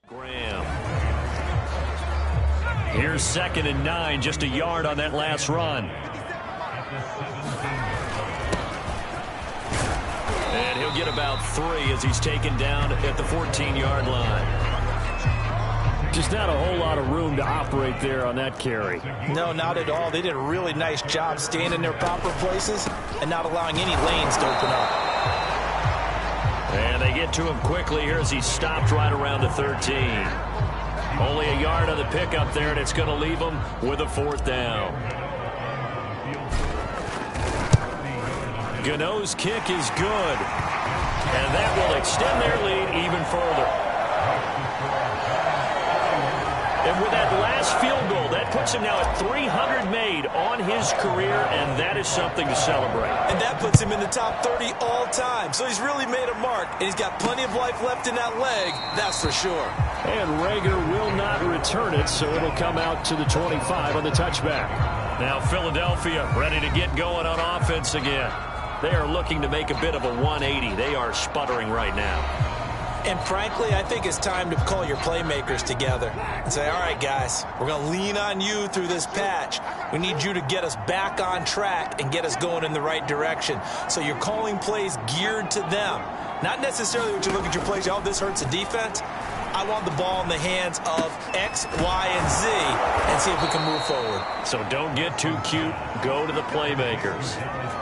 Graham. Here's 2nd and 9, just a yard on that last run. And he'll get about 3 as he's taken down at the 14-yard line. Just not a whole lot of room to operate there on that carry. No, not at all. They did a really nice job staying in their proper places and not allowing any lanes to open up. And they get to him quickly here as he stopped right around the 13. Only a yard on the pickup there, and it's going to leave him with a 4th down. Gano's kick is good, and that will extend their lead even further. And with that last field goal, that puts him now at 300 made on his career, and that is something to celebrate. And that puts him in the top 30 all time. So he's really made a mark, and he's got plenty of life left in that leg, that's for sure. And Rager will not return it, so it'll come out to the 25 on the touchback. Now Philadelphia ready to get going on offense again. They are looking to make a bit of a 180. They are sputtering right now. And frankly, I think it's time to call your playmakers together and say, all right, guys, we're going to lean on you through this patch. We need you to get us back on track and get us going in the right direction. So you're calling plays geared to them. Not necessarily what you look at your plays, oh, this hurts the defense. I want the ball in the hands of X, Y, and Z and see if we can move forward. So don't get too cute. Go to the playmakers.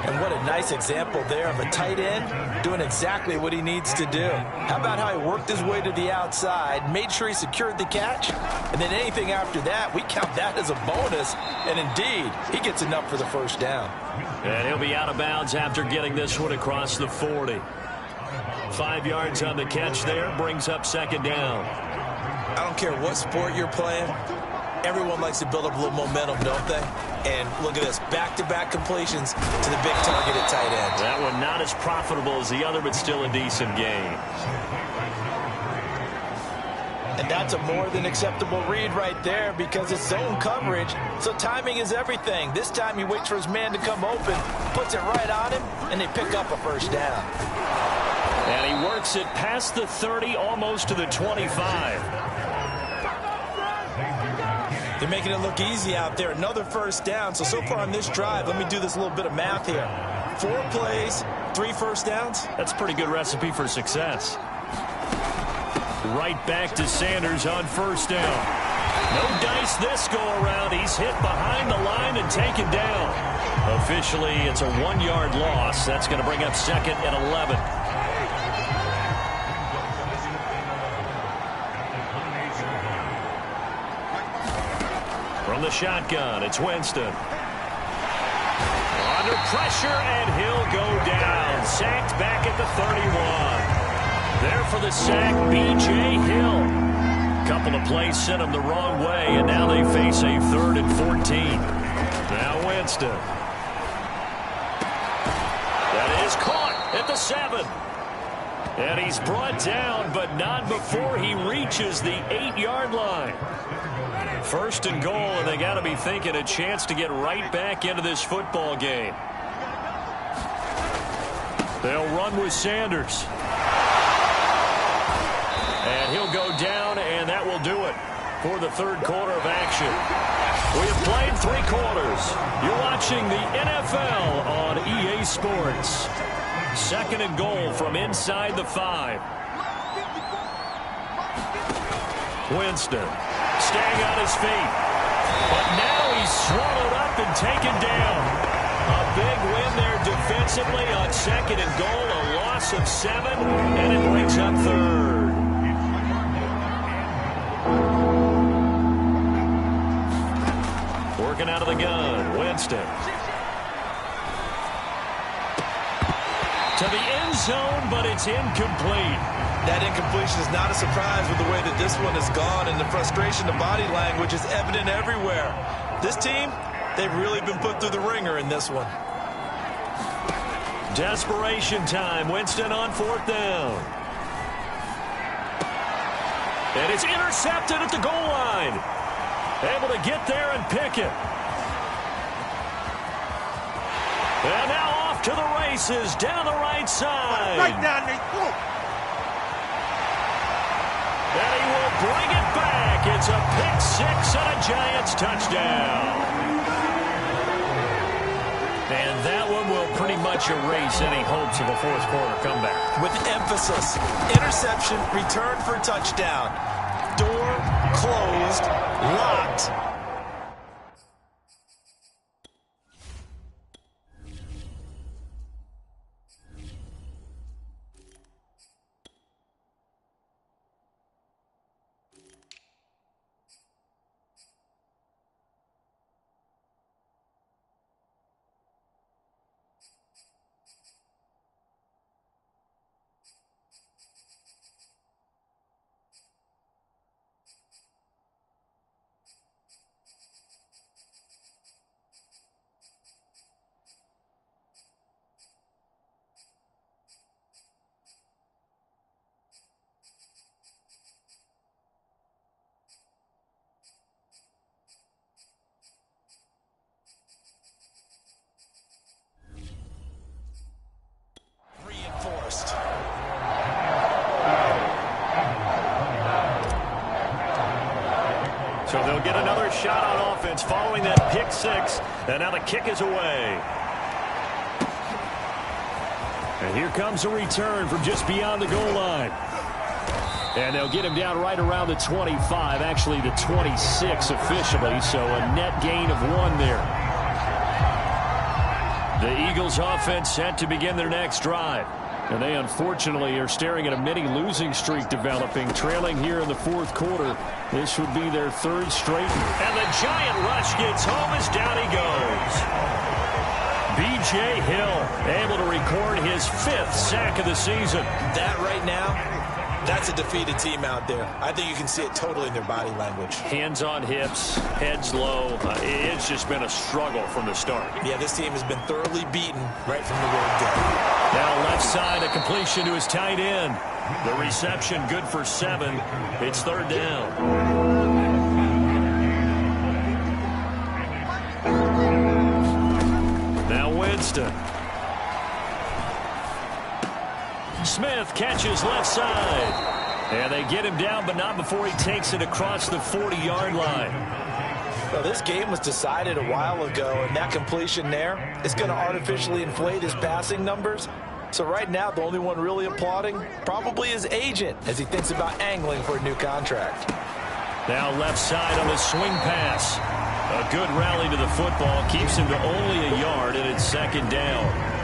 And what a nice example there of a tight end doing exactly what he needs to do. How about how he worked his way to the outside, made sure he secured the catch, and then anything after that, we count that as a bonus. And indeed, he gets enough for the 1st down. And he'll be out of bounds after getting this one across the 40. 5 yards on the catch there, brings up 2nd down. I don't care what sport you're playing. Everyone likes to build up a little momentum, don't they? And look at this, back-to-back completions to the big target at tight end. That one not as profitable as the other, but still a decent gain. And that's a more than acceptable read right there because it's zone coverage, so timing is everything. This time he waits for his man to come open, puts it right on him, and they pick up a 1st down. And he works it past the 30, almost to the 25. They're making it look easy out there. Another 1st down. So far on this drive, let me do this little bit of math here. 4 plays, 3 1st downs. That's a pretty good recipe for success. Right back to Sanders on 1st down. No dice this go around. He's hit behind the line and taken down. Officially, it's a 1-yard loss. That's going to bring up 2nd and 11. From the shotgun, it's Winston. Under pressure, and he'll go down. Sacked back at the 31. There for the sack, B.J. Hill. Couple of plays sent him the wrong way, and now they face a 3rd and 14. Now Winston. That is caught at the 7. And he's brought down, but not before he reaches the 8-yard line. 1st and goal, and they got to be thinking a chance to get right back into this football game. They'll run with Sanders. And he'll go down, and that will do it for the 3rd quarter of action. We have played 3 quarters. You're watching the NFL on EA Sports. 2nd and goal from inside the 5. Winston staying on his feet. But now he's swallowed up and taken down. A big win there defensively on 2nd and goal. A loss of 7, and it brings up 3rd. Working out of the gun, Winston. To the end zone, but it's incomplete. That incompletion is not a surprise with the way that this one has gone, and the frustration, the body language is evident everywhere. This team, they've really been put through the ringer in this one. Desperation time. Winston on 4th down. And it's intercepted at the goal line. Able to get there and pick it. And now off to the races down the right side. Right down there. And he will bring it back. It's a pick six and a Giants touchdown. And that one will pretty much erase any hopes of a fourth quarter comeback. With emphasis, interception, return for touchdown. Door closed, locked. So they'll get another shot on offense following that pick six. And now the kick is away. And here comes a return from just beyond the goal line. And they'll get him down right around the 25, actually the 26 officially. So a net gain of 1 there. The Eagles offense set to begin their next drive. And they unfortunately are staring at a mini losing streak developing, trailing here in the fourth quarter. This would be their 3rd straight. And the giant rush gets home as down he goes. B.J. Hill able to record his 5th sack of the season. That right now, that's a defeated team out there. I think you can see it totally in their body language. Hands on hips, heads low. It's just been a struggle from the start. Yeah, this team has been thoroughly beaten right from the word go. Now left side, a completion to his tight end. The reception good for 7. It's 3rd down. Now Winston. Smith catches left side. And they get him down, but not before he takes it across the 40-yard line. Well, this game was decided a while ago, and that completion there is going to artificially inflate his passing numbers. So right now, the only one really applauding probably his agent as he thinks about angling for a new contract. Now left side on the swing pass. A good rally to the football keeps him to only a yard, and it's 2nd down.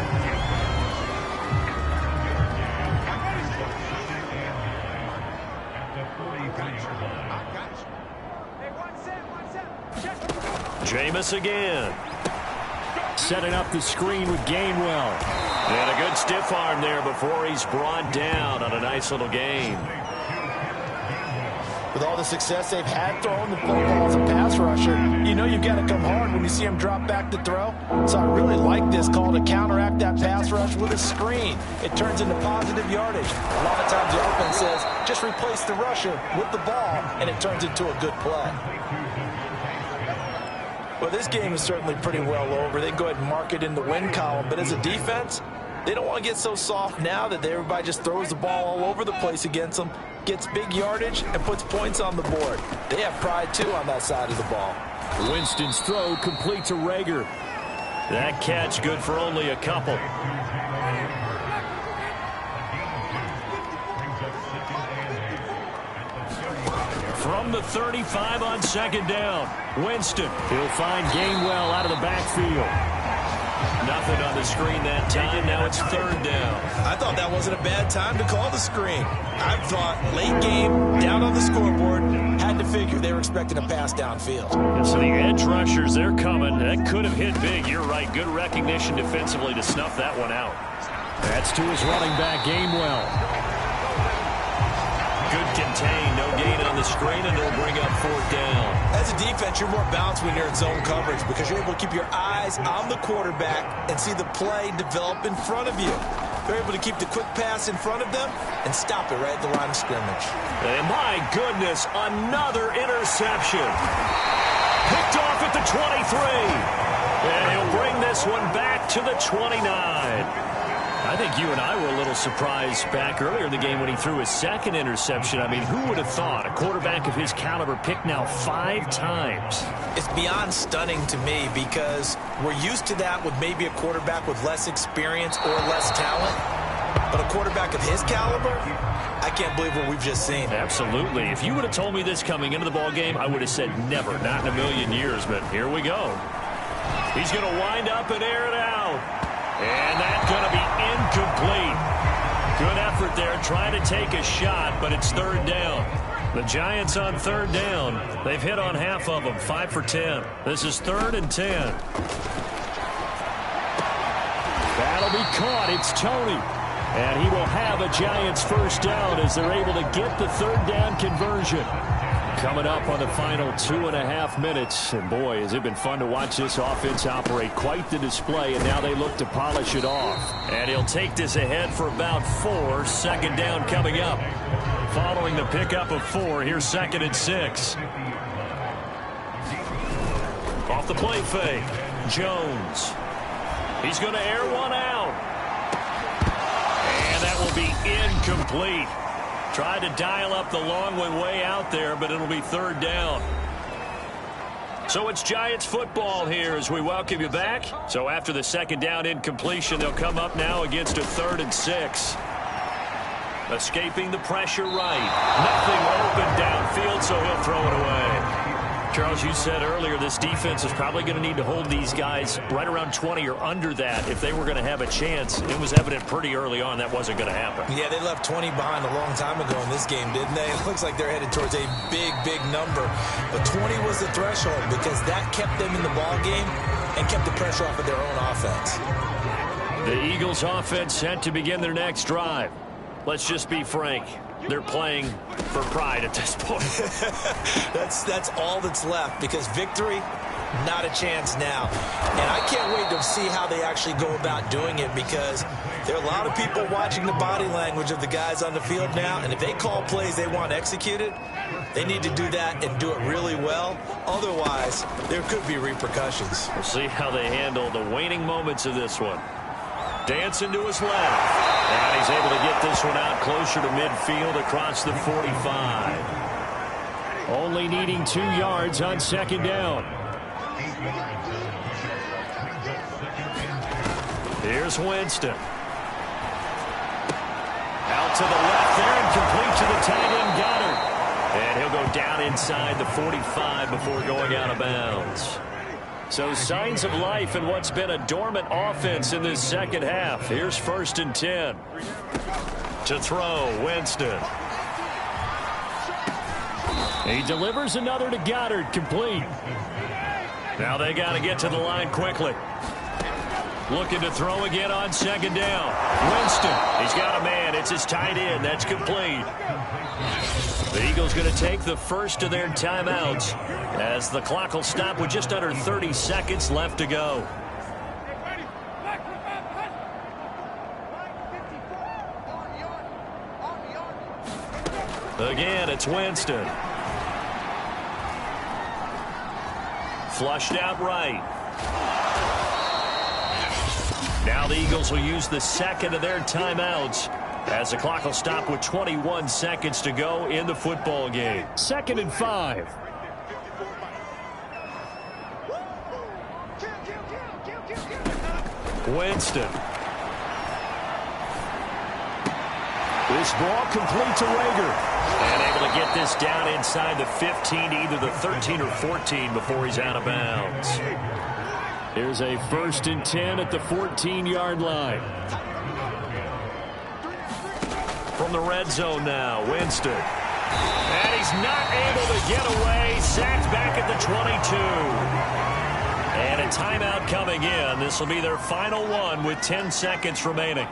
Jameis again. Setting up the screen with Gainwell. And a good stiff arm there before he's brought down on a nice little gain. With all the success they've had throwing the football as a pass rusher, you know you've got to come hard when you see him drop back to throw. So I really like this call to counteract that pass rush with a screen. It turns into positive yardage. A lot of times the offense says, just replace the rusher with the ball, and it turns into a good play. Well, this game is certainly pretty well over. They can go ahead and mark it in the win column. But as a defense, they don't want to get so soft now that everybody just throws the ball all over the place against them, gets big yardage, and puts points on the board. They have pride, too, on that side of the ball. Winston's throw complete to Rager. That catch good for only a couple. From the 35 on 2nd down. Winston, he'll find Gainwell out of the backfield. Nothing on the screen that time. Now it's 3rd down. I thought that wasn't a bad time to call the screen. I thought late game, down on the scoreboard, had to figure they were expecting a pass downfield. And so the edge rushers, they're coming. That could have hit big. You're right. Good recognition defensively to snuff that one out. That's to his running back, Gainwell. Good contain, no gain on the screen, and they'll bring up 4th down. As a defense, you're more balanced when you're in zone coverage because you're able to keep your eyes on the quarterback and see the play develop in front of you. They're able to keep the quick pass in front of them and stop it right at the line of scrimmage. And my goodness, another interception. Picked off at the 23. And he'll bring this one back to the 29. I think you and I were a little surprised back earlier in the game when he threw his second interception. I mean, who would have thought a quarterback of his caliber picked now 5 times? It's beyond stunning to me because we're used to that with maybe a quarterback with less experience or less talent. But a quarterback of his caliber, I can't believe what we've just seen. Absolutely. If you would have told me this coming into the ball game, I would have said never, not in a million years. But here we go. He's going to wind up and air it out. And that's going to be incomplete. Good effort there trying to take a shot, but it's third down. The Giants on third down. They've hit on half of them, 5 for 10. This is 3rd and 10. That'll be caught. It's Toney. And he will have a Giants first down as they're able to get the third down conversion. Coming up on the final 2.5 minutes. And boy, has it been fun to watch this offense operate. Quite the display, and now they look to polish it off. And he'll take this ahead for about 4. Second down coming up. Following the pickup of 4, here's 2nd and 6. Off the play fake. Jones. He's going to air one out. And that will be incomplete. Tried to dial up the long way out there, but it'll be third down. So it's Giants football here as we welcome you back. So after the second down incompletion, they'll come up now against a 3rd and 6. Escaping the pressure right. Nothing open downfield, so he'll throw it away. Charles, you said earlier this defense is probably going to need to hold these guys right around 20 or under that if they were going to have a chance. It was evident pretty early on that wasn't going to happen. Yeah, they left 20 behind a long time ago in this game, didn't they? It looks like they're headed towards a big number. But 20 was the threshold because that kept them in the ball game and kept the pressure off of their own offense. The Eagles offense set to begin their next drive. Let's just be frank. They're playing for pride at this point. That's all that's left because victory, not a chance now. And I can't wait to see how they actually go about doing it because there are a lot of people watching the body language of the guys on the field now. And if they call plays they want executed, they need to do that and do it really well. Otherwise, there could be repercussions. We'll see how they handle the waning moments of this one. Dancing to his left. And he's able to get this one out closer to midfield across the 45. Only needing 2 yards on second down. Here's Winston. Out to the left there and complete to the tight end Goddard. And he'll go down inside the 45 before going out of bounds. So signs of life in what's been a dormant offense in this second half. Here's 1st and 10. To throw, Winston. He delivers another to Goddard, complete. Now they got to get to the line quickly. Looking to throw again on second down. Winston, he's got a man. It's his tight end. That's complete. The Eagles going to take the first of their timeouts as the clock will stop with just under 30 seconds left to go. Again, it's Winston. Flushed out right. Now the Eagles will use the second of their timeouts as the clock will stop with 21 seconds to go in the football game. 2nd and 5. Winston. This ball complete to Rager. And able to get this down inside the 15, either the 13 or 14 before he's out of bounds. Here's a 1st and 10 at the 14-yard line. From the red zone now, Winston. And he's not able to get away. Sacked back at the 22. And a timeout coming in. This will be their final one with 10 seconds remaining.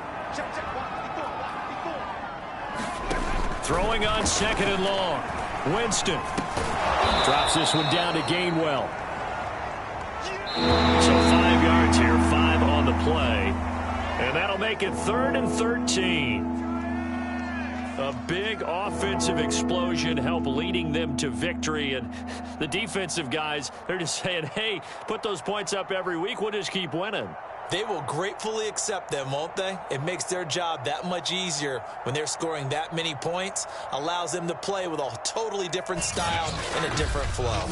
Throwing on 2nd and long. Winston. Drops this one down to Gainwell. So 5 yards here, 5 on the play. And that'll make it 3rd and 13. A big offensive explosion helped leading them to victory. And the defensive guys, they're just saying, hey, put those points up every week. We'll just keep winning. They will gratefully accept them, won't they? It makes their job that much easier when they're scoring that many points, allows them to play with a totally different style and a different flow.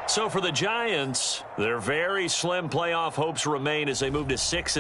So for the Giants, their very slim playoff hopes remain as they move to 6.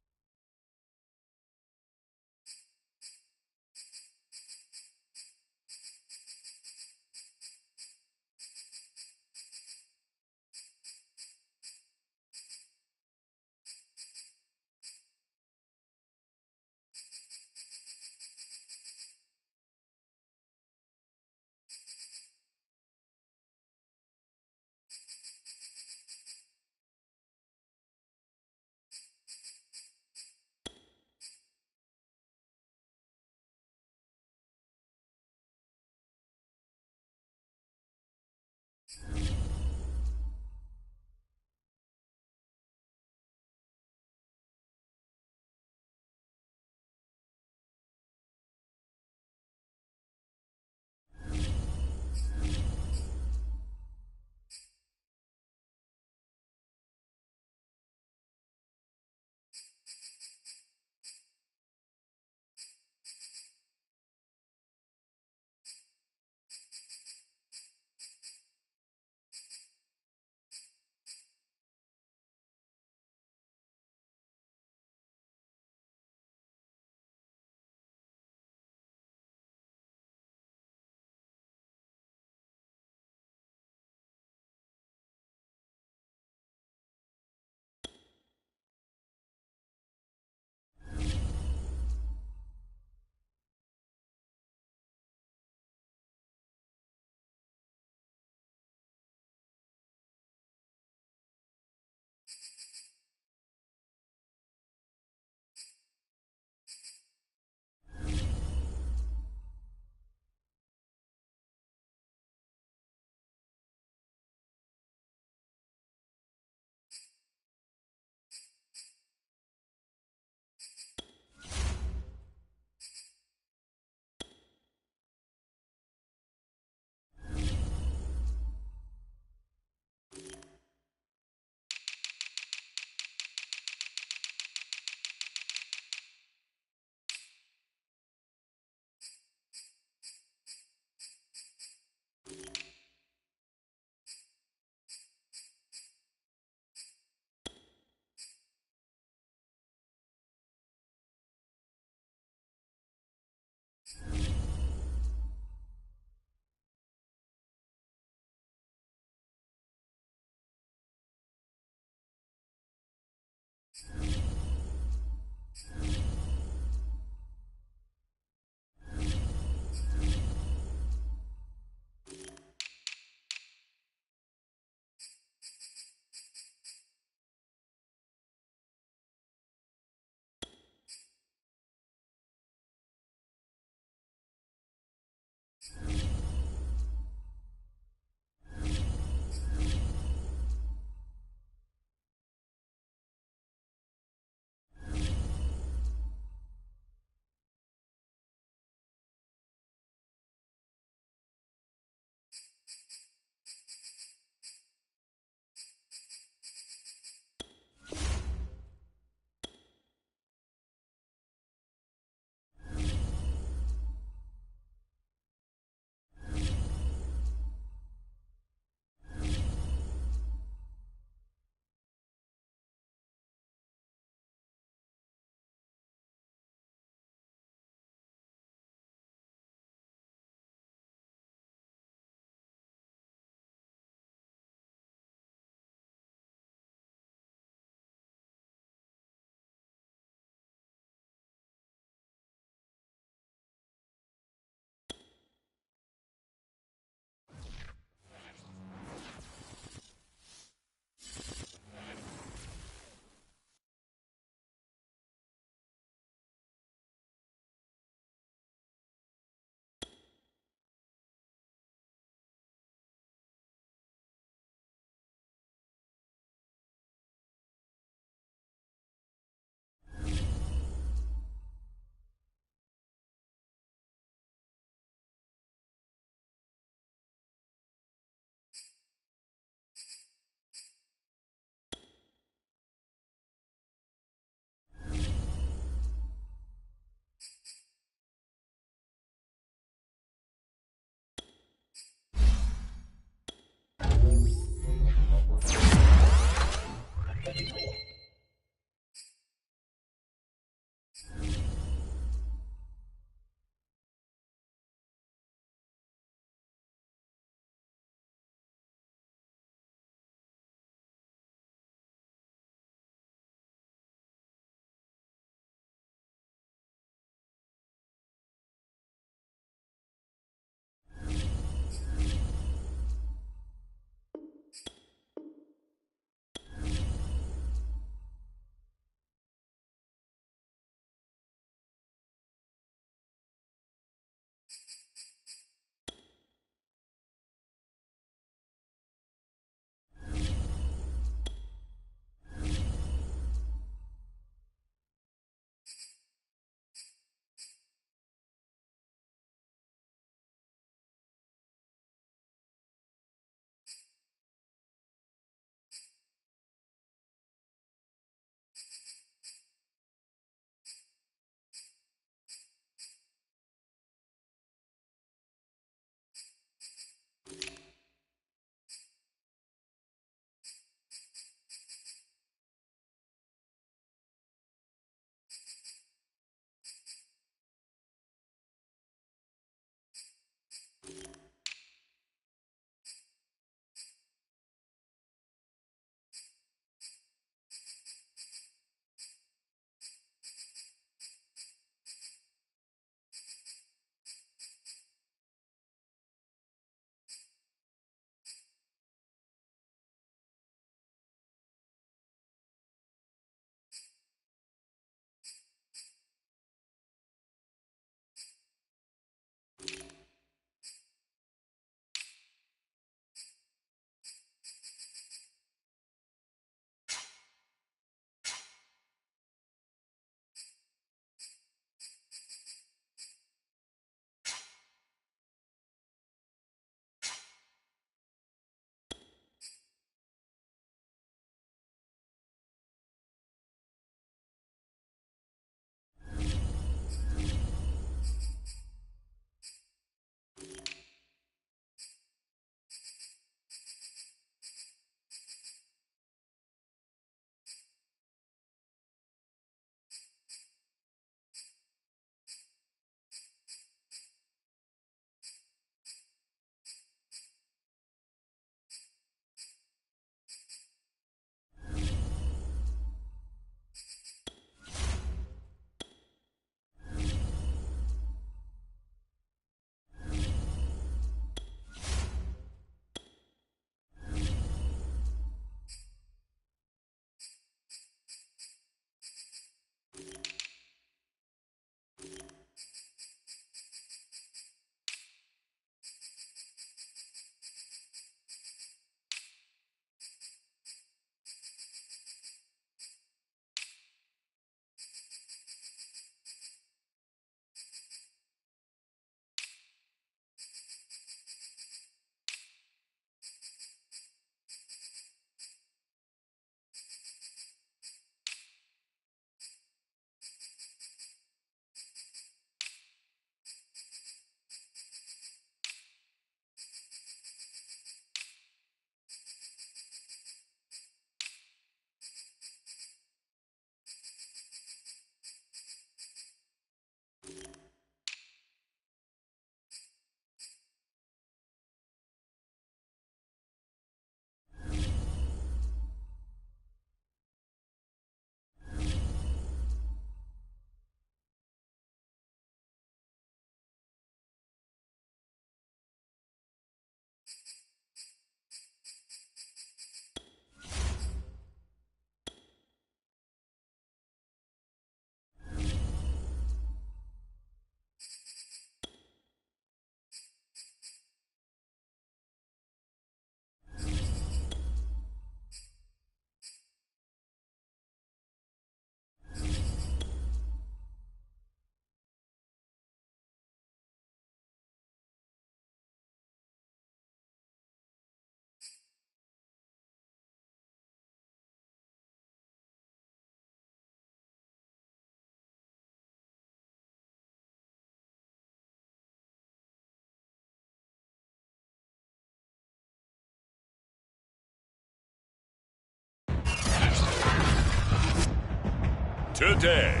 today.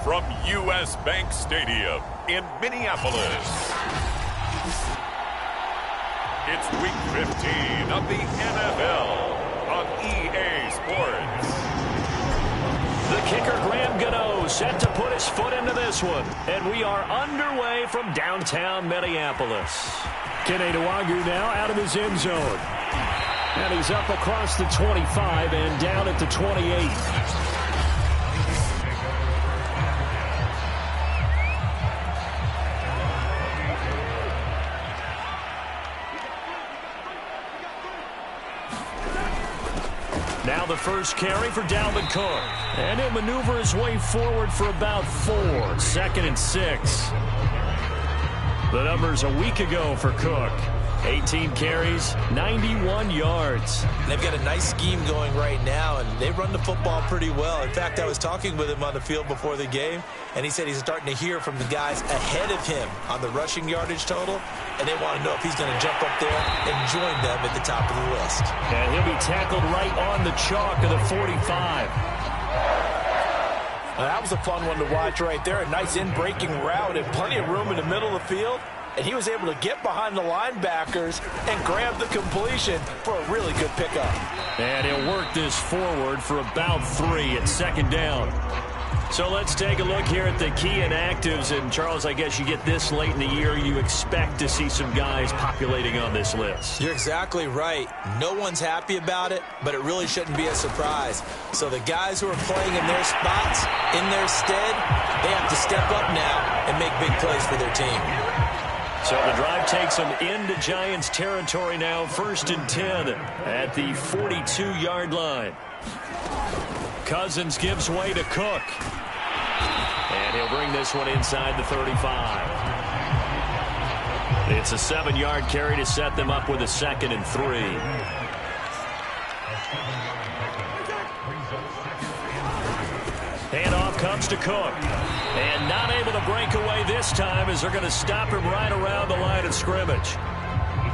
From U.S. Bank Stadium in Minneapolis, it's Week 15 of the NFL on EA Sports. The kicker, Graham Gano, set to put his foot into this one. And we are underway from downtown Minneapolis. Kene Nwangwu now out of his end zone. And he's up across the 25 and down at the 28. Now the first carry for Dalvin Cook. And he'll maneuver his way forward for about 4. 2nd and 6. The numbers a week ago for Cook. 18 carries, 91 yards. They've got a nice scheme going right now, and they run the football pretty well. In fact, I was talking with him on the field before the game, and he said he's starting to hear from the guys ahead of him on the rushing yardage total, and they want to know if he's going to jump up there and join them at the top of the list. And he'll be tackled right on the chalk of the 45. Well, that was a fun one to watch right there. A nice in-breaking route and plenty of room in the middle of the field. And he was able to get behind the linebackers and grab the completion for a really good pickup. And he'll work this forward for about 3 at 2nd down. So let's take a look here at the key inactives. And, Charles, I guess you get this late in the year, you expect to see some guys populating on this list. You're exactly right. No one's happy about it, but it really shouldn't be a surprise. So the guys who are playing in their spots, in their stead, they have to step up now and make big plays for their team. So the drive takes them into Giants territory now, 1st and 10 at the 42-yard line. Cousins gives way to Cook. And he'll bring this one inside the 35. It's a 7-yard carry to set them up with a 2nd and 3. Handoff comes to Cook. And not able to break away this time as they're going to stop him right around the line of scrimmage.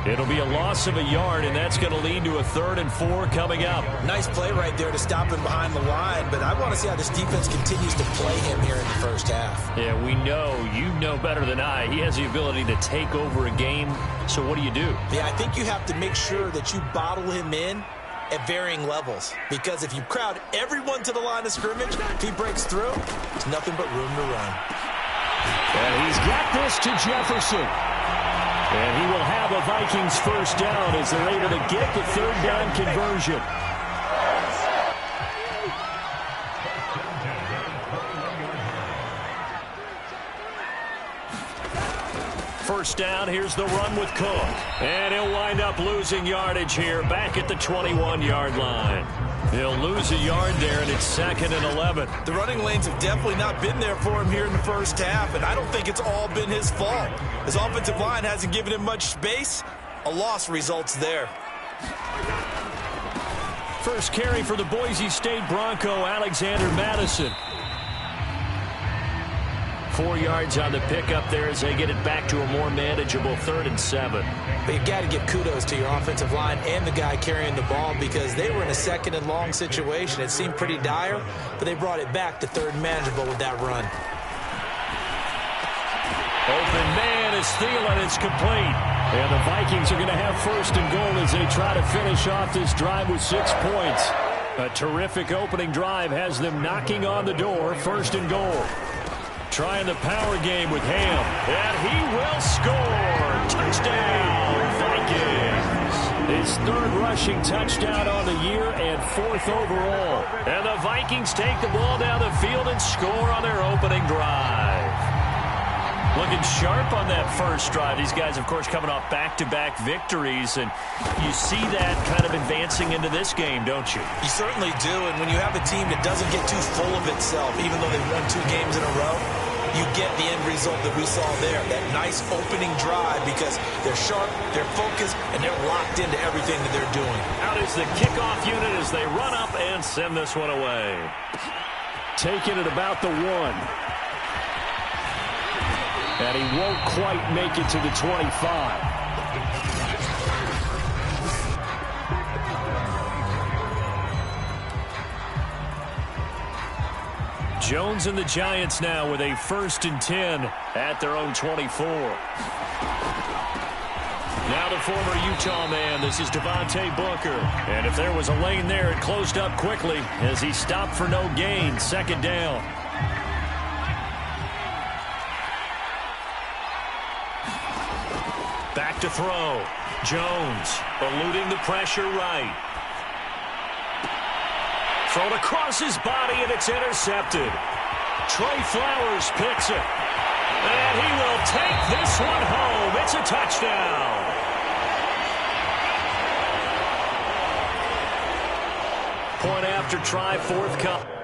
It'll be a loss of a yard, and that's going to lead to a 3rd and 4 coming up. Nice play right there to stop him behind the line, but I want to see how this defense continues to play him here in the first half. Yeah, we know, you know better than I, he has the ability to take over a game. So what do you do? Yeah, I think you have to make sure that you bottle him in at varying levels, because if you crowd everyone to the line of scrimmage, if he breaks through, there's nothing but room to run. And he's got this to Jefferson. And he will have a Vikings first down as they're able to get the 3rd down conversion. First down, here's the run with Cook. And he'll wind up losing yardage here back at the 21-yard line. He'll lose a yard there, and it's 2nd and 11. The running lanes have definitely not been there for him here in the first half, and I don't think it's all been his fault. His offensive line hasn't given him much space. A loss results there. First carry for the Boise State Bronco, Alexander Madison. 4 yards on the pickup there as they get it back to a more manageable 3rd and 7. But you've got to give kudos to your offensive line and the guy carrying the ball, because they were in a 2nd and long situation. It seemed pretty dire, but they brought it back to 3rd and manageable with that run. Open man is Thielen. It's complete. And the Vikings are going to have 1st and goal as they try to finish off this drive with 6 points. A terrific opening drive has them knocking on the door. 1st and goal. Trying the power game with Ham. And he will score. Touchdown, Vikings. His 3rd rushing touchdown on the year and 4th overall. And the Vikings take the ball down the field and score on their opening drive. Looking sharp on that first drive. These guys, of course, coming off back-to-back victories, and you see that kind of advancing into this game, don't you? You certainly do, and when you have a team that doesn't get too full of itself, even though they've won 2 games in a row, you get the end result that we saw there, that nice opening drive, because they're sharp, they're focused, and they're locked into everything that they're doing. Out is the kickoff unit as they run up and send this one away. Taking it about the 1. And he won't quite make it to the 25. Jones and the Giants now with a 1st and 10 at their own 24. Now the former Utah man, this is Devontae Booker. And if there was a lane there, it closed up quickly as he stopped for no gain. 2nd down. Back to throw. Jones eluding the pressure right. Thrown across his body, and it's intercepted. Trey Flowers picks it. And he will take this one home. It's a touchdown. Point after try, 4th cup.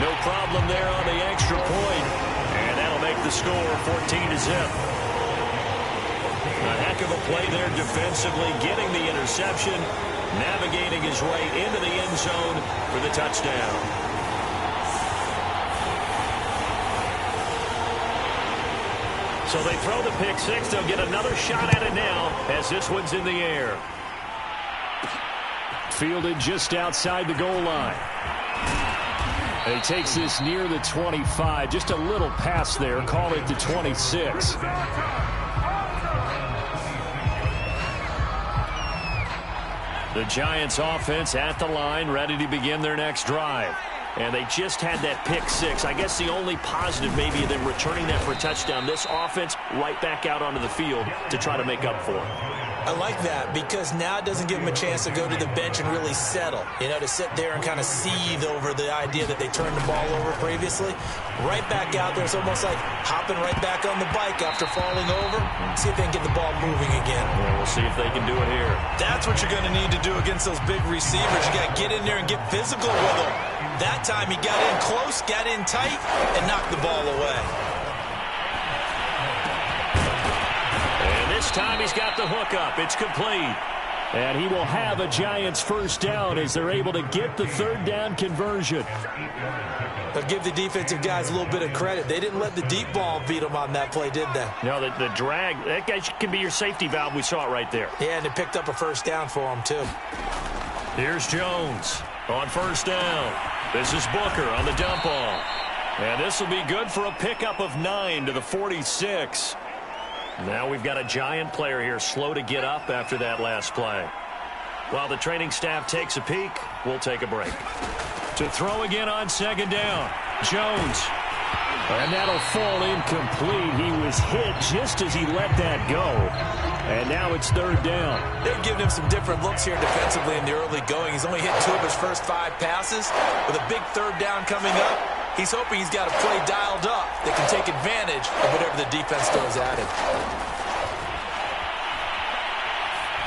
No problem there on the extra point. And that'll make the score 14-0. A heck of a play there defensively, getting the interception, navigating his way into the end zone for the touchdown. So they throw the pick six. They'll get another shot at it now as this one's in the air. Fielded just outside the goal line. And he takes this near the 25. Just a little pass there. Call it the 26. The Giants offense at the line, ready to begin their next drive. And they just had that pick six. I guess the only positive maybe of them returning that for a touchdown. This offense right back out onto the field to try to make up for it. I like that because now it doesn't give them a chance to go to the bench and really settle. You know, to sit there and kind of seethe over the idea that they turned the ball over previously. Right back out there. It's almost like hopping right back on the bike after falling over. See if they can get the ball moving again. Well, we'll see if they can do it here. That's what you're going to need to do against those big receivers. You got to get in there and get physical with them. That time he got in close, got in tight, and knocked the ball away. This time he's got the hook up. It's complete. And he will have a Giants first down as they're able to get the third down conversion. But give the defensive guys a little bit of credit. They didn't let the deep ball beat them on that play, did they? No, the drag, that guy can be your safety valve. We saw it right there. Yeah, and they picked up a first down for him, too. Here's Jones on first down. This is Booker on the dump ball. And this will be good for a pickup of 9 to the 46. Now we've got a Giant player here slow to get up after that last play. While the training staff takes a peek, we'll take a break. To throw again on second down, Jones. And that'll fall incomplete. He was hit just as he let that go. And now it's third down. They're giving him some different looks here defensively in the early going. He's only hit 2 of his first 5 passes. With a big third down coming up, he's hoping he's got a play dialed up that can take advantage of whatever the defense throws at him.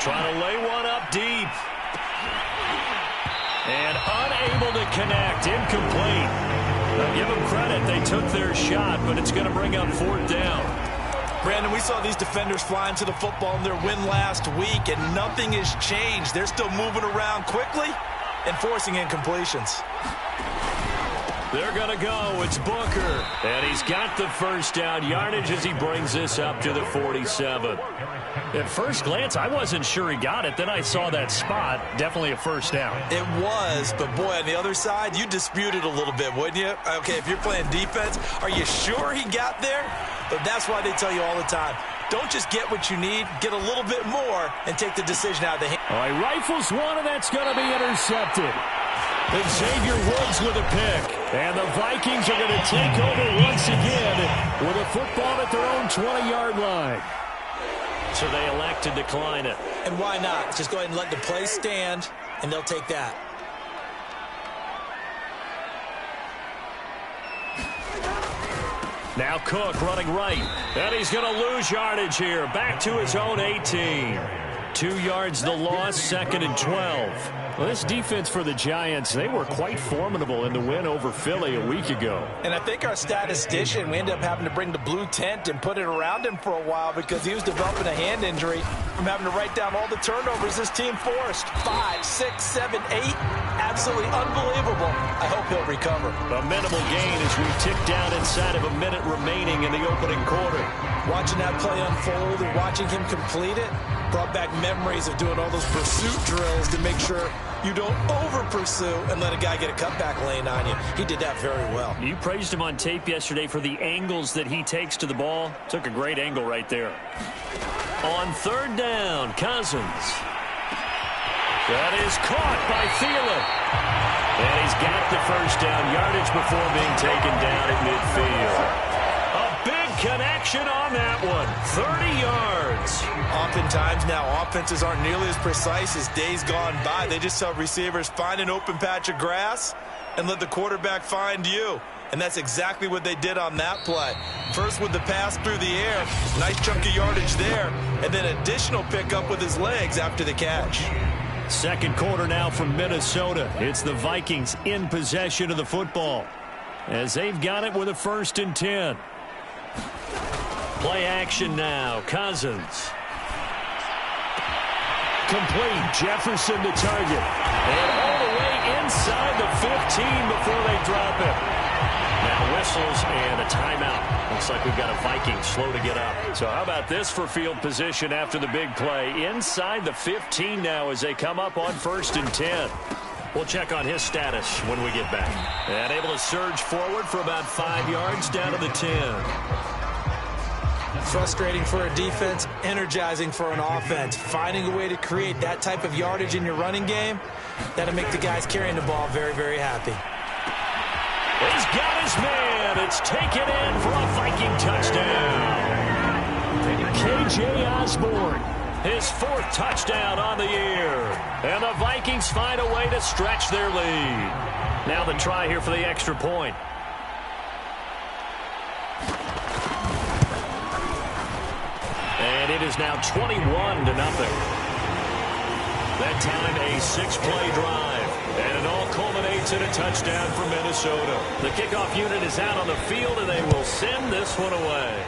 Trying to lay one up deep. And unable to connect. Incomplete. Now give them credit. They took their shot, but it's going to bring up fourth down. Brandon, we saw these defenders flying to the football in their win last week, and nothing has changed. They're still moving around quickly and forcing incompletions. They're going to go. It's Booker. And he's got the first down yardage as he brings this up to the 47. At first glance, I wasn't sure he got it. Then I saw that spot. Definitely a first down. It was, but boy, on the other side, you dispute it a little bit, wouldn't you? Okay, if you're playing defense, are you sure he got there? But that's why they tell you all the time, don't just get what you need, get a little bit more and take the decision out of the hand. All right, rifles one, and that's going to be intercepted. Xavier Woods with a pick. And the Vikings are going to take over once again with a football at their own 20-yard line. So they elect to decline it. And why not? Just go ahead and let the play stand, and they'll take that. Now Cook running right. And he's going to lose yardage here. Back to his own 18. 2 yards the loss, 2nd and 12. Well, this defense for the Giants, they were quite formidable in the win over Philly a week ago. And I think our statistician, we ended up having to bring the blue tent and put it around him for a while because he was developing a hand injury from having to write down all the turnovers this team forced. 5, 6, 7, 8. Absolutely unbelievable. I hope he'll recover. A minimal gain as we tick down inside of a minute remaining in the opening quarter. Watching that play unfold and watching him complete it brought back memories of doing all those pursuit drills to make sure you don't over-pursue and let a guy get a cutback lane on you. He did that very well. You praised him on tape yesterday for the angles that he takes to the ball. Took a great angle right there. On third down, Cousins. That is caught by Thielen. And he's got the first down yardage before being taken down at midfield. A big connection on that one. 30 yards. Oftentimes now, offenses aren't nearly as precise as days gone by. They just have receivers find an open patch of grass and let the quarterback find you. And that's exactly what they did on that play. First with the pass through the air, nice chunk of yardage there, and then additional pickup with his legs after the catch. Second quarter now from Minnesota. It's the Vikings in possession of the football as they've got it with a 1st and 10. Play action now. Cousins. Complete. Jefferson to target. And all the way inside the 15 before they drop it. Now whistles and a timeout. Looks like we've got a Viking slow to get up. So how about this for field position after the big play? Inside the 15 now as they come up on 1st and 10. We'll check on his status when we get back. And able to surge forward for about 5 yards down to the 10. Frustrating for a defense, energizing for an offense. Finding a way to create that type of yardage in your running game, that'll make the guys carrying the ball very, very happy. He's got his man. It's taken in for a Viking touchdown. KJ Osborne, his 4th touchdown on the year. And the Vikings find a way to stretch their lead. Now the try here for the extra point. And it is now 21-0. That time a 6-play drive. And it all culminates in a touchdown for Minnesota. The kickoff unit is out on the field, and they will send this one away.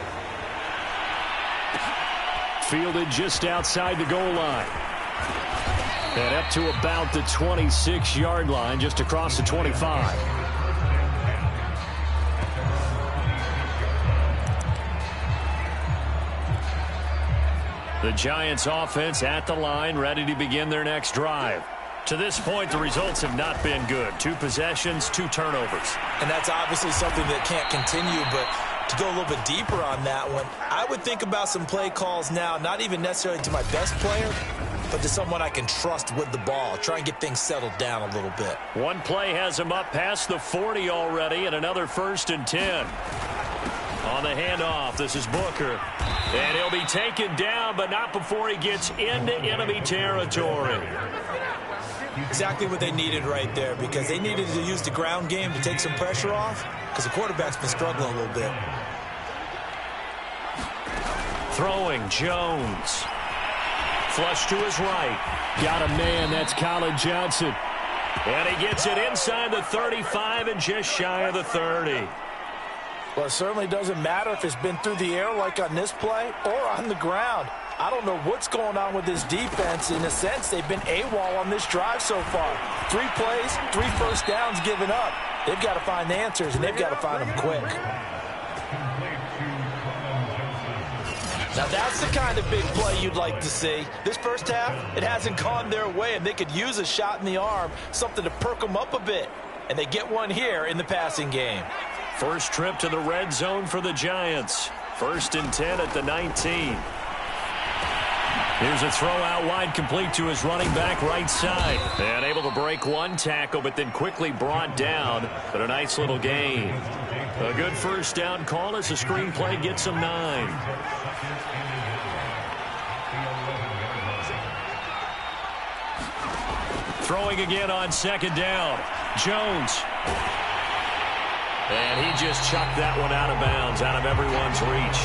Fielded just outside the goal line. And up to about the 26-yard line, just across the 25. The Giants offense at the line, ready to begin their next drive. To this point, the results have not been good. 2 possessions, 2 turnovers. And that's obviously something that can't continue, but to go a little bit deeper on that one, I would think about some play calls now, not even necessarily to my best player, but to someone I can trust with the ball. Try and get things settled down a little bit. One play has him up past the 40 already, and another 1st and 10. On the handoff, this is Booker. And he'll be taken down, but not before he gets into enemy territory. Exactly what they needed right there, because they needed to use the ground game to take some pressure off, because the quarterback's been struggling a little bit. Throwing, Jones. Flush to his right. Got a man, that's Colin Johnson. And he gets it inside the 35 and just shy of the 30. Well, it certainly doesn't matter if it's been through the air like on this play or on the ground. I don't know what's going on with this defense. In a sense, they've been AWOL on this drive so far. 3 plays, 3 first downs given up. They've got to find the answers, and they've got to find them quick. Now, that's the kind of big play you'd like to see. This first half, it hasn't gone their way, and they could use a shot in the arm, something to perk them up a bit. And they get one here in the passing game. First trip to the red zone for the Giants. 1st and 10 at the 19. Here's a throw out wide, complete to his running back right side. And able to break 1 tackle, but then quickly brought down. But a nice little gain. A good first down call as the screenplay gets him 9. Throwing again on 2nd down. Jones. And he just chucked that one out of bounds, out of everyone's reach.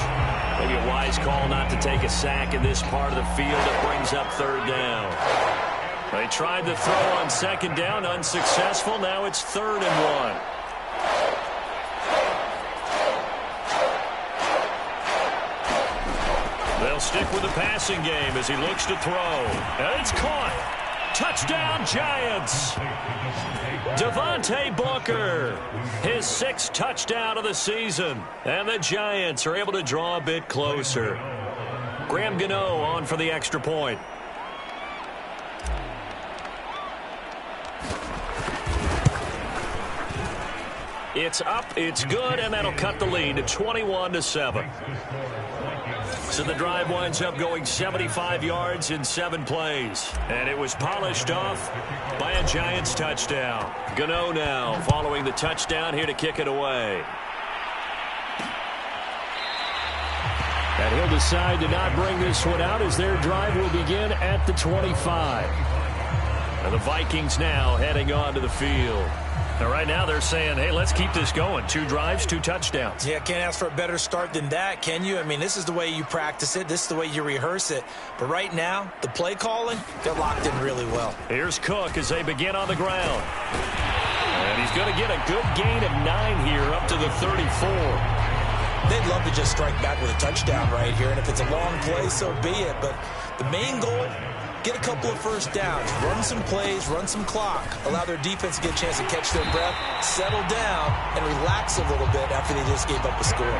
Maybe a wise call not to take a sack in this part of the field. It brings up 3rd down. They tried to throw on 2nd down, unsuccessful. Now it's 3rd and 1. They'll stick with the passing game as he looks to throw. And it's caught. Touchdown, Giants. Devontae Booker, his 6th touchdown of the season. And the Giants are able to draw a bit closer. Graham Gano on for the extra point. It's up, it's good, and that'll cut the lead to 21-7. So the drive winds up going 75 yards in 7 plays. And it was polished off by a Giants touchdown. Gano now following the touchdown here to kick it away. And he'll decide to not bring this one out as their drive will begin at the 25. And the Vikings now heading on to the field. And right now they're saying, hey, let's keep this going. 2 drives, 2 touchdowns. Yeah, can't ask for a better start than that, can you? I mean, this is the way you practice it. This is the way you rehearse it. But right now, the play calling, they're locked in really well. Here's Cook as they begin on the ground. And he's going to get a good gain of 9 here up to the 34. They'd love to just strike back with a touchdown right here. And if it's a long play, so be it. But the main goal, get a couple of first downs, run some plays, run some clock, allow their defense to get a chance to catch their breath, settle down, and relax a little bit after they just gave up a score.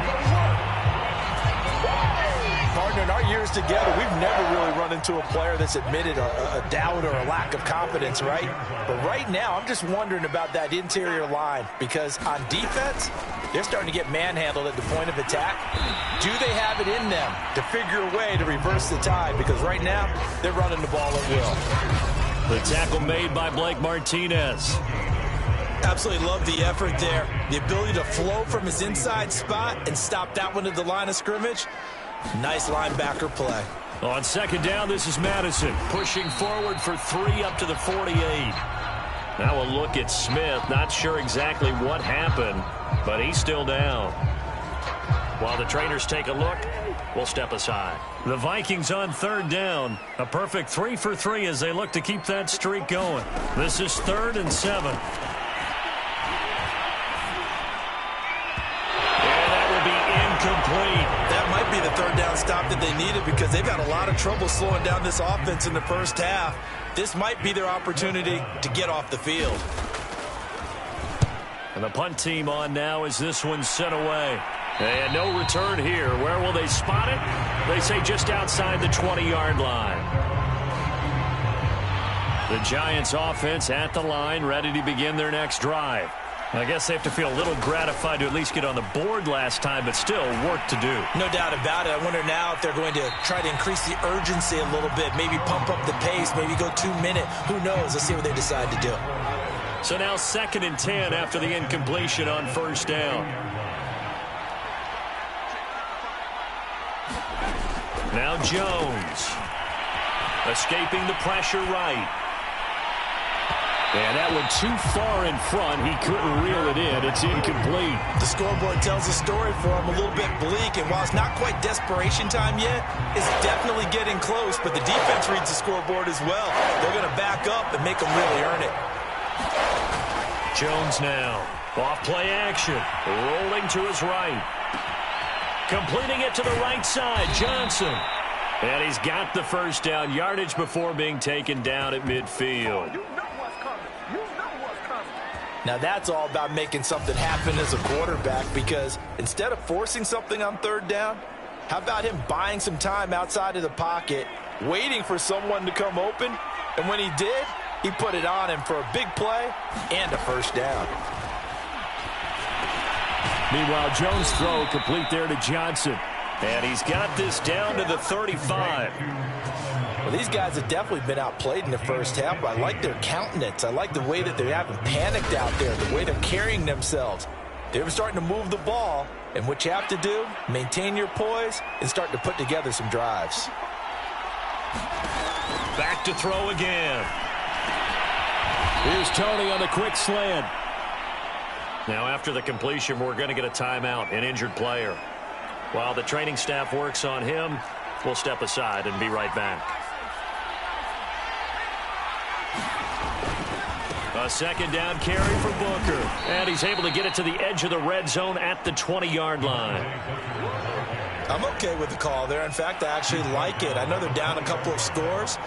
Partner, in our years together, we've never really run into a player that's admitted a doubt or a lack of confidence, right? But right now, I'm just wondering about that interior line because on defense, they're starting to get manhandled at the point of attack. Do they have it in them to figure a way to reverse the tide? Because right now, they're running the ball at will. The tackle made by Blake Martinez. Absolutely love the effort there. The ability to flow from his inside spot and stop that one at the line of scrimmage. Nice linebacker play. On 2nd down, this is Madison pushing forward for 3 up to the 48. Now a look at Smith. Not sure exactly what happened, but he's still down. While the trainers take a look, we'll step aside. The Vikings on 3rd down. A perfect 3 for 3 as they look to keep that streak going. This is 3rd and 7. And that will be incomplete. That might be the 3rd down stop that they needed because they've had a lot of trouble slowing down this offense in the first half. This might be their opportunity to get off the field. And the punt team on now as this one's sent away. And no return here. Where will they spot it? They say just outside the 20-yard line. The Giants offense at the line, ready to begin their next drive. I guess they have to feel a little gratified to at least get on the board last time, but still work to do. No doubt about it. I wonder now if they're going to try to increase the urgency a little bit, maybe pump up the pace, maybe go 2 minute. Who knows? Let's see what they decide to do. So now 2nd and 10 after the incompletion on first down. Now Jones. Escaping the pressure right. And that one too far in front. He couldn't reel it in. It's incomplete. The scoreboard tells a story for him, a little bit bleak. And while it's not quite desperation time yet, it's definitely getting close. But the defense reads the scoreboard as well. They're going to back up and make them really earn it. Jones now. Off play action. Rolling to his right. Completing it to the right side. Johnson. And he's got the first down. Yardage before being taken down at midfield. Now that's all about making something happen as a quarterback, because instead of forcing something on 3rd down, how about him buying some time outside of the pocket, waiting for someone to come open, and when he did, he put it on him for a big play and a first down. Meanwhile, Jones' throw complete there to Johnson. And he's got this down to the 35. Well, these guys have definitely been outplayed in the first half, but I like their countenance. I like the way that they haven't panicked out there, the way they're carrying themselves. They're starting to move the ball, and what you have to do, maintain your poise and start to put together some drives. Back to throw again. Here's Tony on the quick slant. Now after the completion, we're going to get a timeout, an injured player. While the training staff works on him, we'll step aside and be right back. A 2nd down carry for Booker. And he's able to get it to the edge of the red zone at the 20-yard line. I'm okay with the call there. In fact, I actually like it. I know they're down a couple of scores,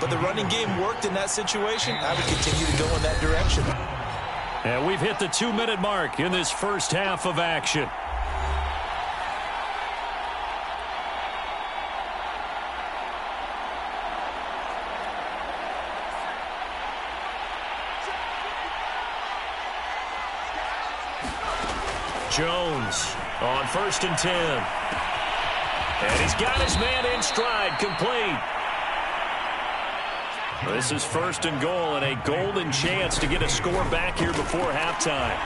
but the running game worked in that situation. I would continue to go in that direction. And we've hit the 2-minute mark in this first half of action. Jones on 1st and 10. And he's got his man in stride, complete. This is 1st and goal, and a golden chance to get a score back here before halftime.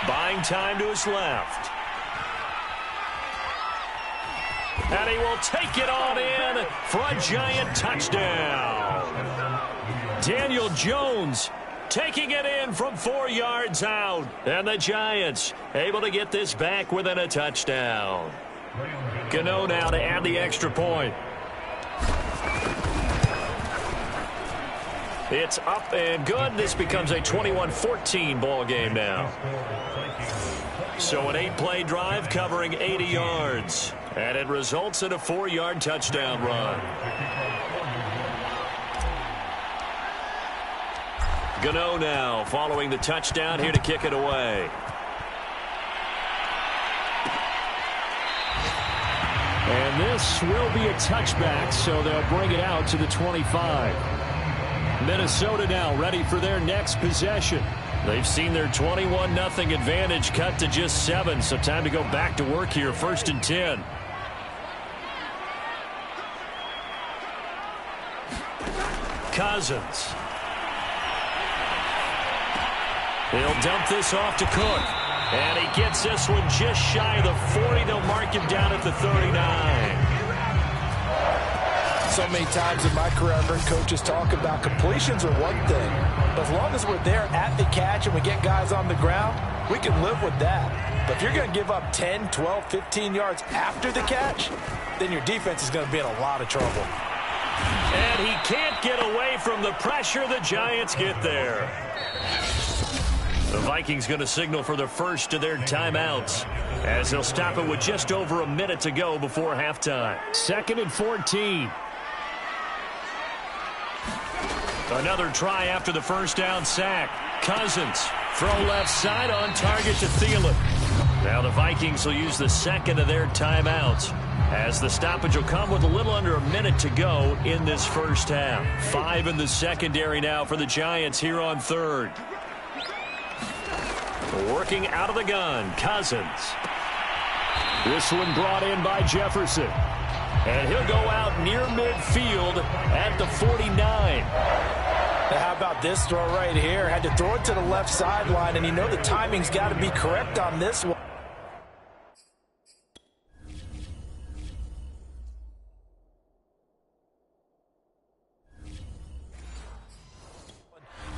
Buying time to his left. And he will take it on in for a Giant touchdown. Daniel Jones taking it in from 4 yards out. And the Giants able to get this back within a touchdown. Gano now to add the extra point. It's up and good. This becomes a 21-14 ball game now. So an 8-play drive covering 80 yards. And it results in a 4-yard touchdown run. Gano now following the touchdown here to kick it away. And this will be a touchback, so they'll bring it out to the 25. Minnesota now ready for their next possession. They've seen their 21-0 advantage cut to just 7, so time to go back to work here, 1st and 10. Cousins. He'll dump this off to Cook. And he gets this one just shy of the 40. They'll mark him down at the 39. So many times in my career, I've heard coaches talk about completions are one thing. But as long as we're there at the catch and we get guys on the ground, we can live with that. But if you're going to give up 10, 12, 15 yards after the catch, then your defense is going to be in a lot of trouble. And he can't get away from the pressure. The Giants get there. The Vikings going to signal for the first of their timeouts as they'll stop it with just over a minute to go before halftime. 2nd and 14. Another try after the first down sack. Cousins, throw left side on target to Thielen. Now the Vikings will use the second of their timeouts, as the stoppage will come with a little under a minute to go in this first half. 5 in the secondary now for the Giants here on third. Working out of the gun, Cousins. This one brought in by Jefferson. And he'll go out near midfield at the 49. Now how about this throw right here? Had to throw it to the left sideline, and you know the timing's got to be correct on this one.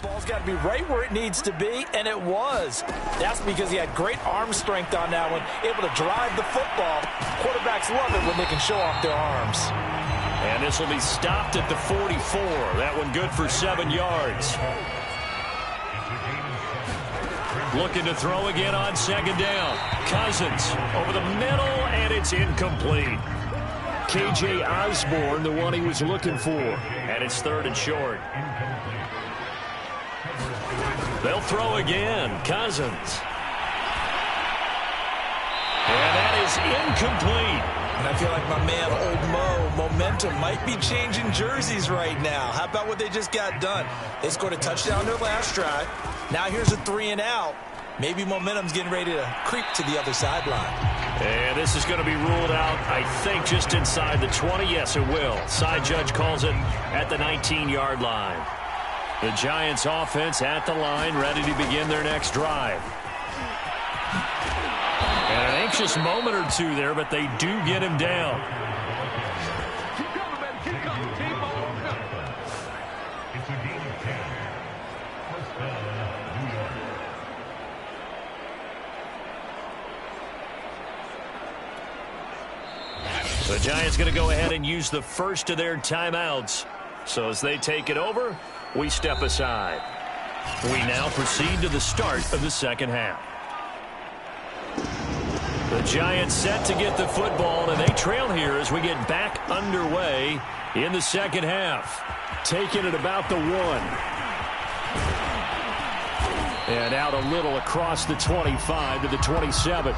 Ball's got to be right where it needs to be, and it was. That's because he had great arm strength on that one, able to drive the football. Quarterbacks love it when they can show off their arms. And this will be stopped at the 44. That one good for 7 yards. Looking to throw again on second down. Cousins over the middle, and it's incomplete. KJ Osborne, the one he was looking for. And it's 3rd and short. They'll throw again. Cousins. And that is incomplete. And I feel like my man, Old Mo, momentum might be changing jerseys right now. How about what they just got done? They scored a touchdown their last drive. Now here's a 3 and out. Maybe momentum's getting ready to creep to the other sideline. And this is going to be ruled out, I think, just inside the 20. Yes, it will. Side judge calls it at the 19-yard line. The Giants offense at the line, ready to begin their next drive. And an anxious moment or two there, but they do get him down. The Giants going to go ahead and use the first of their timeouts. So as they take it over, we step aside. We now proceed to the start of the second half. The Giants set to get the football, and they trail here as we get back underway in the second half. Taking it about the 1. And out a little across the 25 to the 27.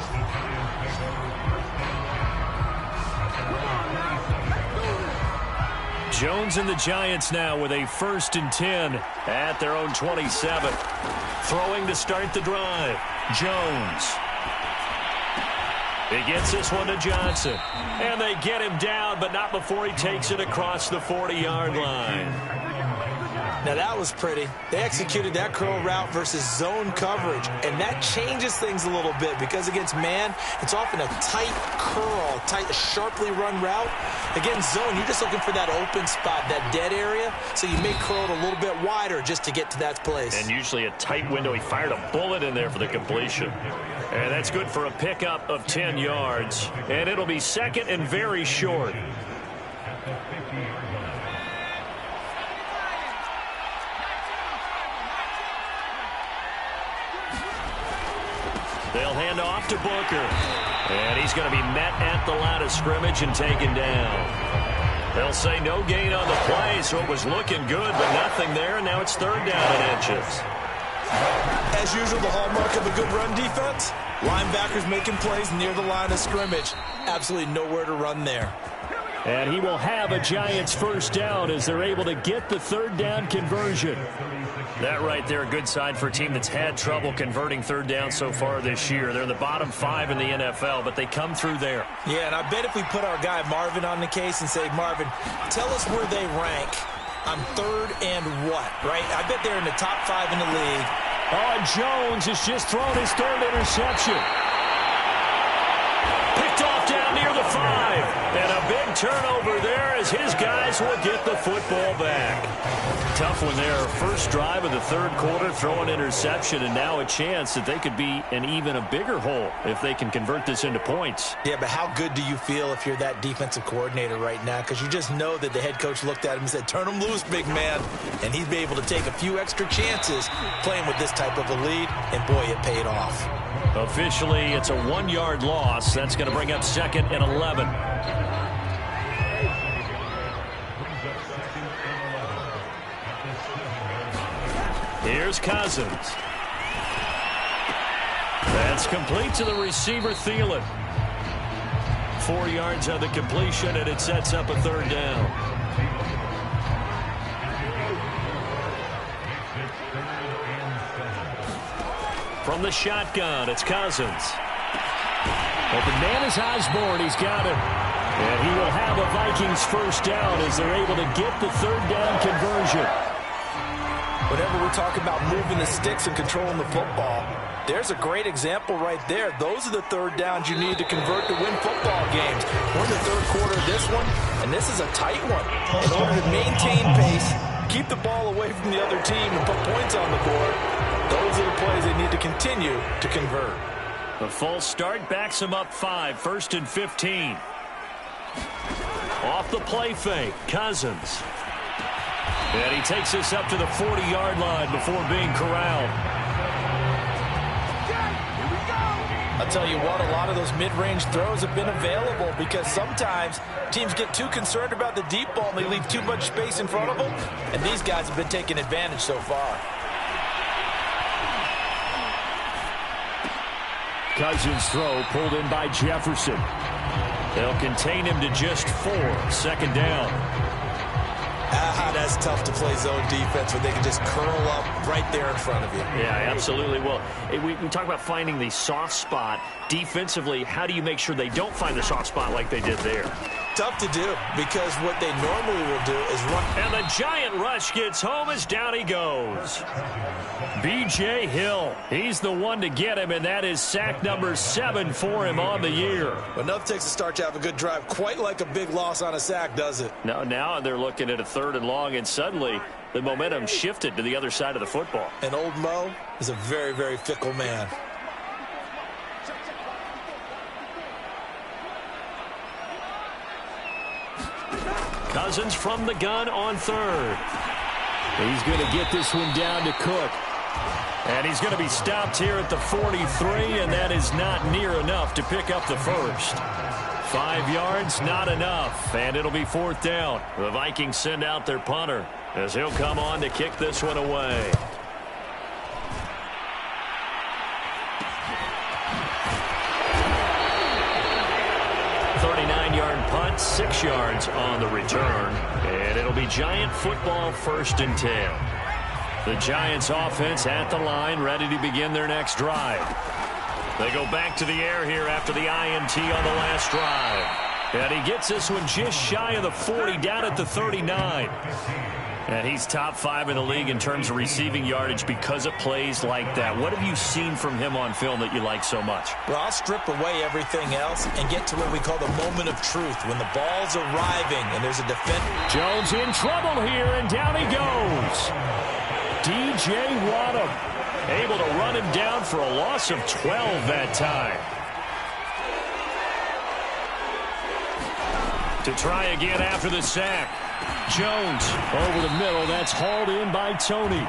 Jones and the Giants now with a 1st and 10 at their own 27. Throwing to start the drive. Jones. He gets this one to Johnson. And they get him down, but not before he takes it across the 40-yard line. Now that was pretty. They executed that curl route versus zone coverage, and that changes things a little bit because against man, it's often a tight curl, tight, sharply run route. Against zone, you're just looking for that open spot, that dead area, so you may curl it a little bit wider just to get to that place. And usually a tight window. He fired a bullet in there for the completion. And that's good for a pickup of 10 yards. And it'll be 2nd and very short. They'll hand off to Booker. And he's going to be met at the line of scrimmage and taken down. They'll say no gain on the play, so it was looking good, but nothing there. And now it's 3rd down and inches. As usual, the hallmark of a good run defense, linebackers making plays near the line of scrimmage. Absolutely nowhere to run there. And he will have a Giants 1st down as they're able to get the 3rd down conversion. That right there, a good sign for a team that's had trouble converting 3rd down so far this year. They're in the bottom 5 in the NFL, but they come through there. Yeah, and I bet if we put our guy Marvin on the case and say, Marvin, tell us where they rank on 3rd and what, right? I bet they're in the top 5 in the league. Oh, and Jones has just thrown his 3rd interception. Picked off down near the 5. And a big turnover there as his guys will get the football back. Tough one there. 1st drive of the 3rd quarter, throw an interception, and now a chance that they could be in even a bigger hole if they can convert this into points. Yeah, but how good do you feel if you're that defensive coordinator right now? Because you just know that the head coach looked at him and said, turn him loose, big man. And he'd be able to take a few extra chances playing with this type of a lead, and boy, it paid off. Officially, it's a 1-yard loss. That's going to bring up 2nd and 11. Here's Cousins. That's complete to the receiver, Thielen. 4 yards on the completion, and it sets up a third down. From the shotgun, it's Cousins. Open man is Osborne. He's got it. And he will have a Vikings first down as they're able to get the third down conversion. Whenever we talk about moving the sticks and controlling the football, there's a great example right there. Those are the third downs you need to convert to win football games. We're in the third quarter of this one, and this is a tight one. In order to maintain pace, keep the ball away from the other team, and put points on the board, those are the plays they need to continue to convert. The false start backs him up 5, 1st and 15. Off the play fake, Cousins. And he takes this up to the 40-yard line before being corralled. I'll tell you what, a lot of those mid-range throws have been available because sometimes teams get too concerned about the deep ball and they leave too much space in front of them, and these guys have been taking advantage so far. Cousins' throw pulled in by Jefferson. They'll contain him to just 4, 2nd down. That's tough to play zone defense when they can just curl up right there in front of you. Yeah, absolutely. Well, we talk about finding the soft spot. Defensively, how do you make sure they don't find the soft spot like they did there? Tough to do because what they normally will do is run. And the giant rush gets home as down he goes. B.J. Hill, he's the one to get him, and that is sack number 7 for him on the year. But enough takes a start to have a good drive. Quite like a big loss on a sack, does it? Now they're looking at a 3rd and long, and suddenly the momentum shifted to the other side of the football. And old Mo is a very, very fickle man. Cousins from the gun on 3rd. He's going to get this one down to Cook. And he's going to be stopped here at the 43, and that is not near enough to pick up the first. 5 yards, not enough, and it'll be 4th down. The Vikings send out their punter as he'll come on to kick this one away. Punt, 6 yards on the return, and it'll be Giant football, 1st and 10. The Giants offense at the line, ready to begin their next drive. They go back to the air here after the INT on the last drive. And he gets this one just shy of the 40, down at the 39. And he's top 5 in the league in terms of receiving yardage because of plays like that. What have you seen from him on film that you like so much? Well, I'll strip away everything else and get to what we call the moment of truth, when the ball's arriving and there's a defender. Jones in trouble here, and down he goes. D.J. Waddle able to run him down for a loss of 12 that time. To try again after the sack. Jones over the middle. That's hauled in by Tony.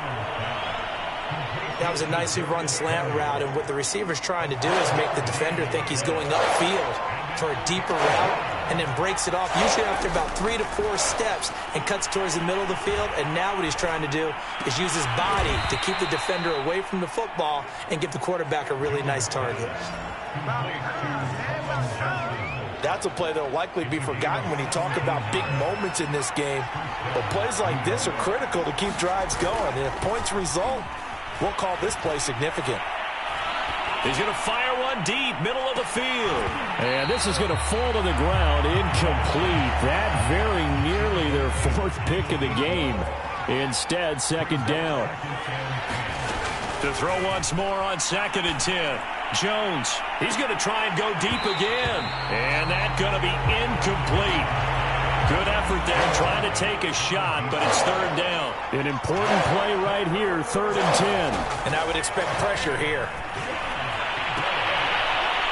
That was a nicely run slant route, and what the receiver's trying to do is make the defender think he's going upfield for a deeper route, and then breaks it off, usually after about 3 to 4 steps, and cuts towards the middle of the field. And now what he's trying to do is use his body to keep the defender away from the football and give the quarterback a really nice target. That's a play that will likely be forgotten when you talk about big moments in this game. But plays like this are critical to keep drives going. And if points result, we'll call this play significant. He's going to fire one deep, middle of the field. And this is going to fall to the ground, incomplete. That very nearly their 4th pick of the game. Instead, 2nd down. To throw once more on 2nd and 10. Jones, he's going to try and go deep again. And that's going to be incomplete. Good effort there trying to take a shot, but it's 3rd down. An important play right here, 3rd and 10. And I would expect pressure here.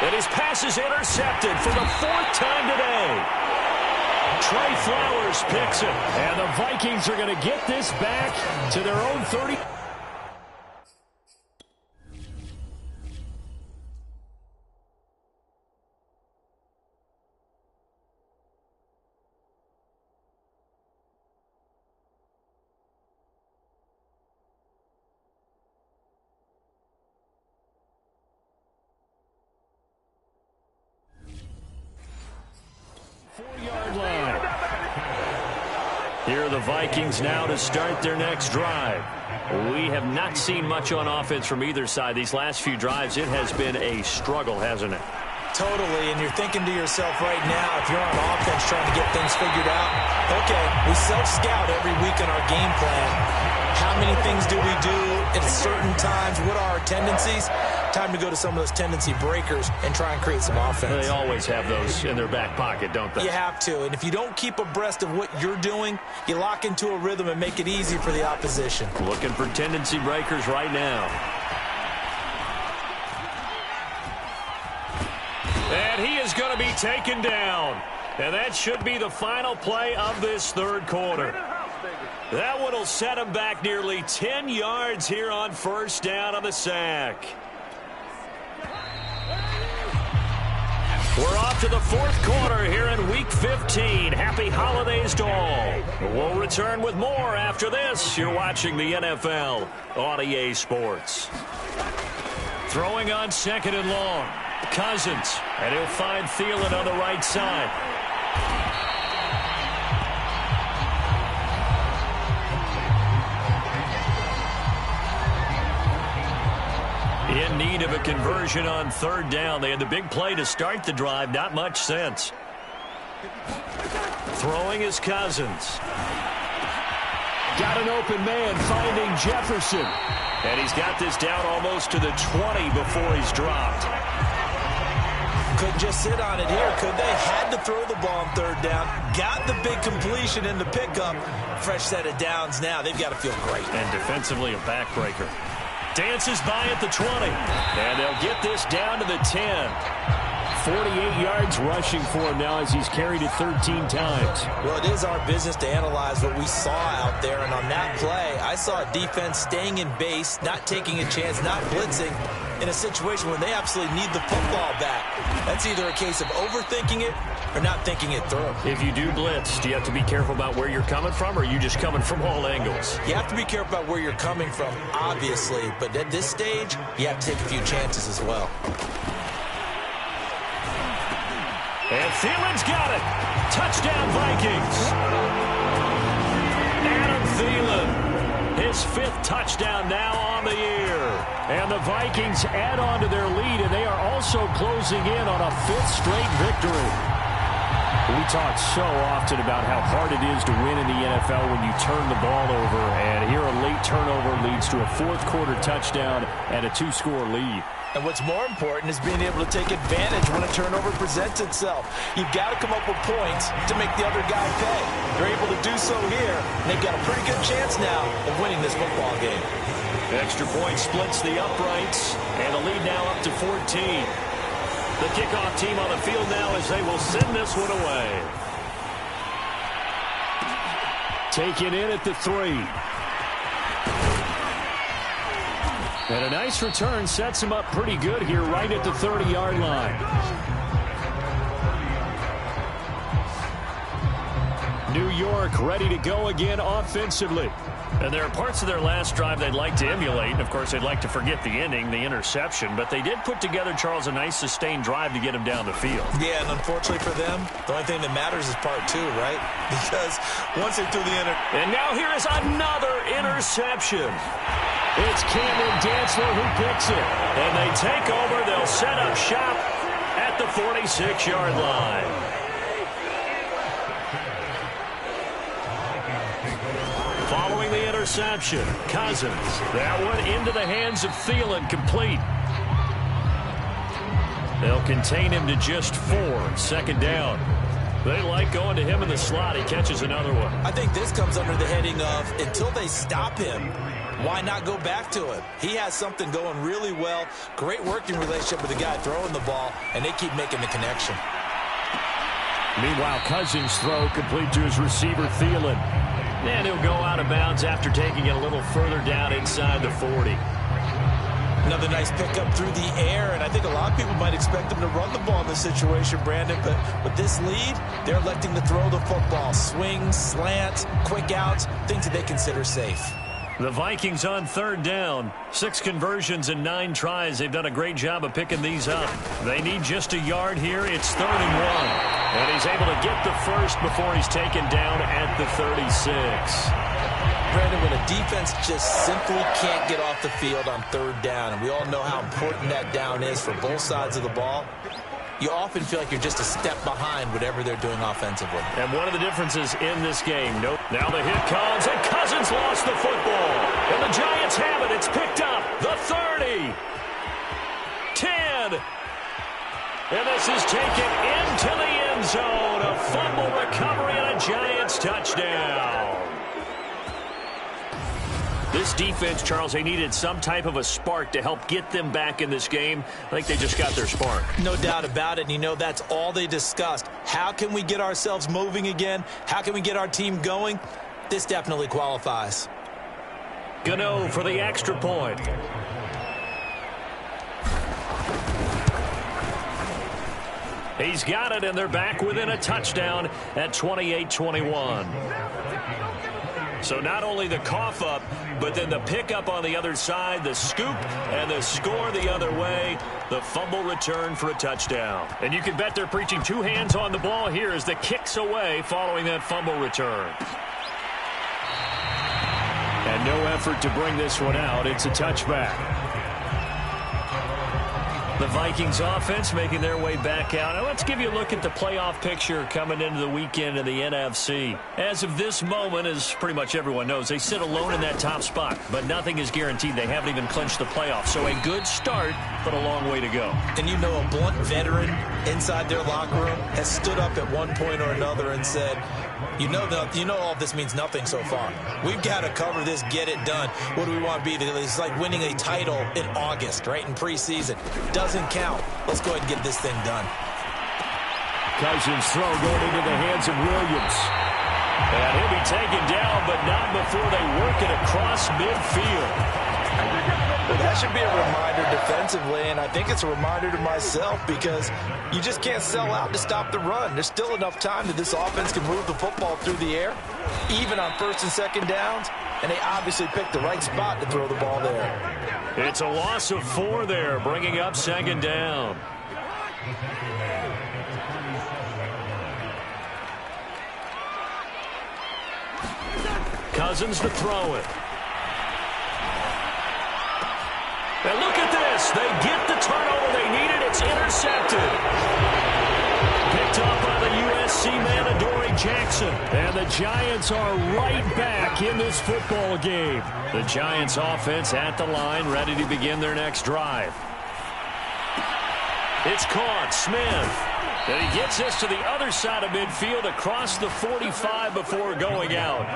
And his pass is intercepted for the 4th time today. Trey Flowers picks it. And the Vikings are going to get this back to their own 30. Here are the Vikings now to start their next drive. We have not seen much on offense from either side. These last few drives, it has been a struggle, hasn't it? Totally, and you're thinking to yourself right now, if you're on offense trying to get things figured out, okay, we self-scout every week in our game plan. How many things do we do at certain times? What are our tendencies? Time to go to some of those tendency breakers and try and create some offense. They always have those in their back pocket, don't they? You have to, and if you don't keep abreast of what you're doing, you lock into a rhythm and make it easy for the opposition. Looking for tendency breakers right now. And he is going to be taken down. And that should be the final play of this third quarter. That one will set him back nearly 10 yards here on first down on the sack. We're off to the fourth quarter here in Week 15. Happy holidays to all. We'll return with more after this. You're watching the NFL on EA Sports. Throwing on second and long. Cousins, and he'll find Thielen on the right side. In need of a conversion on third down. They had the big play to start the drive. Not much sense. Throwing is Cousins. Got an open man finding Jefferson. And he's got this down almost to the 20 before he's dropped. Couldn't just sit on it here, could they? Had to throw the ball on third down. Got the big completion in the pickup. Fresh set of downs now. They've got to feel great. And defensively a backbreaker. Dances by at the 20. And they'll get this down to the 10. 48 yards rushing for him now as he's carried it 13 times. Well, it is our business to analyze what we saw out there. And on that play, I saw a defense staying in base, not taking a chance, not blitzing in a situation when they absolutely need the football back. That's either a case of overthinking it or not thinking it through. If you do blitz, do you have to be careful about where you're coming from, or are you just coming from all angles? You have to be careful about where you're coming from, obviously. But at this stage, you have to take a few chances as well. And Thielen's got it. Touchdown, Vikings. Adam Thielen, his 5th touchdown now on the year. And the Vikings add on to their lead, and they are also closing in on a 5th straight victory. We talk so often about how hard it is to win in the NFL when you turn the ball over. And here a late turnover leads to a 4th quarter touchdown and a 2-score lead. And what's more important is being able to take advantage when a turnover presents itself. You've got to come up with points to make the other guy pay. They're able to do so here, and they've got a pretty good chance now of winning this football game. Extra point splits the uprights, and the lead now up to 14. The kickoff team on the field now as they will send this one away. Taken in at the 3. And a nice return sets him up pretty good here right at the 30-yard line. New York ready to go again offensively. And there are parts of their last drive they'd like to emulate. And, of course, they'd like to forget the ending, the interception. But they did put together, Charles, a nice sustained drive to get him down the field. Yeah, and unfortunately for them, the only thing that matters is part 2, right? Because once they threw the And now here is another interception. It's Cameron Dantzler who picks it. And they take over. They'll set up shop at the 46-yard line. Following the interception, Cousins. That one into the hands of Thielen, complete. They'll contain him to just 4. 2nd down. They like going to him in the slot. He catches another one. I think this comes under the heading of until they stop him, why not go back to him? He has something going really well. Great working relationship with the guy throwing the ball, and they keep making the connection. Meanwhile, Cousins' throw complete to his receiver, Thielen. And he'll go out of bounds after taking it a little further down inside the 40. Another nice pickup through the air, and I think a lot of people might expect him to run the ball in this situation, Brandon, but with this lead, they're electing to throw the football. Swings, slants, quick outs, things that they consider safe. The Vikings on 3rd down. 6 conversions and 9 tries. They've done a great job of picking these up. They need just a yard here. It's 3rd and 1. And he's able to get the first before he's taken down at the 36. Brandon, when a defense just simply can't get off the field on third down, and we all know how important that down is for both sides of the ball, you often feel like you're just a step behind whatever they're doing offensively. And one of the differences in this game, now the hit comes, and Cousins lost the football. And the Giants have it. It's picked up. The 30. 10. And this is taken into the end zone. A fumble recovery and a Giants touchdown. This defense, Charles, they needed some type of a spark to help get them back in this game. I think they just got their spark. No doubt about it. And you know, that's all they discussed. How can we get ourselves moving again? How can we get our team going? This definitely qualifies. Gano for the extra point. He's got it, and they're back within a touchdown at 28-21. So not only the cough up, but then the pickup on the other side, the scoop, and the score the other way. The fumble return for a touchdown. And you can bet they're preaching two hands on the ball here as the kicks away following that fumble return. And no effort to bring this one out. It's a touchback. The Vikings offense making their way back out. Now let's give you a look at the playoff picture coming into the weekend in the NFC. As of this moment, as pretty much everyone knows, they sit alone in that top spot. But nothing is guaranteed. They haven't even clinched the playoffs. So a good start, but a long way to go. And you know, a blunt veteran inside their locker room has stood up at one point or another and said, you know all this means nothing so far. We've got to cover this, get it done. What do we want to be? It's like winning a title in August, right, in preseason. Doesn't count. Let's go ahead and get this thing done. Cousins throw going into the hands of Williams. And he'll be taken down, but not before they work it across midfield. Well, that should be a reminder defensively, and I think it's a reminder to myself because you just can't sell out to stop the run. There's still enough time that this offense can move the football through the air, even on first and second downs, and they obviously picked the right spot to throw the ball there. It's a loss of 4 there, bringing up second down. Cousins to throw it. And look at this. They get the turnover they needed. It's intercepted. Picked up by the USC man, Adoree Jackson. And the Giants are right back in this football game. The Giants offense at the line, ready to begin their next drive. It's caught. Smith. And he gets this to the other side of midfield across the 45 before going out.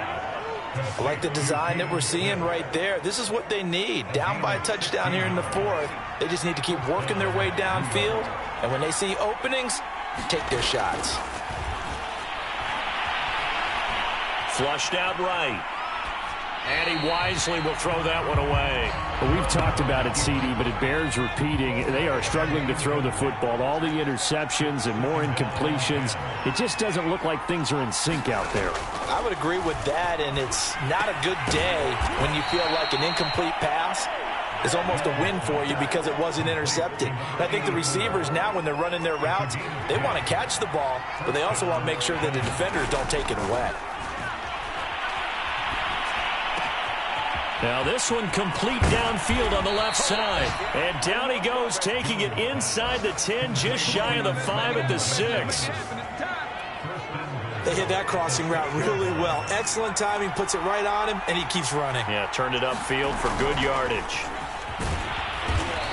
I like the design that we're seeing right there. This is what they need. Down by a touchdown here in the fourth. They just need to keep working their way downfield. And when they see openings, take their shots. Flushed out right. And he wisely will throw that one away. Well, we've talked about it, CD, but it bears repeating. They are struggling to throw the football. All the interceptions and more incompletions. It just doesn't look like things are in sync out there. I would agree with that, and it's not a good day when you feel like an incomplete pass is almost a win for you because it wasn't intercepted. And I think the receivers now, when they're running their routes, they want to catch the ball, but they also want to make sure that the defenders don't take it away. Now this one complete downfield on the left side. And down he goes, taking it inside the 10, just shy of the 5 at the 6. They hit that crossing route really well. Excellent timing, puts it right on him, and he keeps running. Yeah, turned it upfield for good yardage.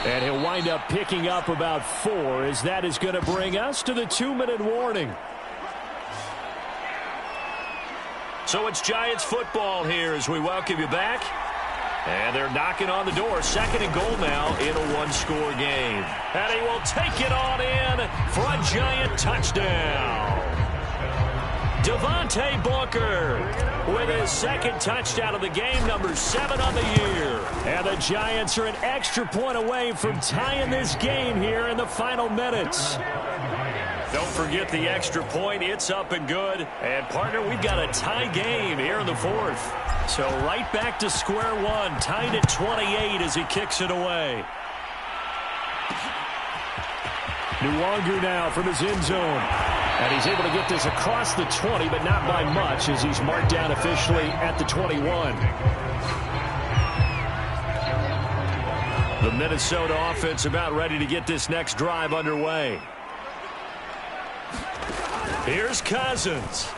And he'll wind up picking up about 4, as that is going to bring us to the 2-minute warning. So it's Giants football here as we welcome you back. And they're knocking on the door. 2nd and goal now in a one-score game. And he will take it on in for a Giant touchdown. Devontae Booker with his 2nd touchdown of the game, number 7 on the year. And the Giants are an extra point away from tying this game here in the final minutes. Don't forget the extra point. It's up and good. And, partner, we've got a tie game here in the 4th. So right back to square one, tied at 28 as he kicks it away. Nwangu now from his end zone. And he's able to get this across the 20, but not by much, as he's marked down officially at the 21. The Minnesota offense about ready to get this next drive underway. Here's Cousins.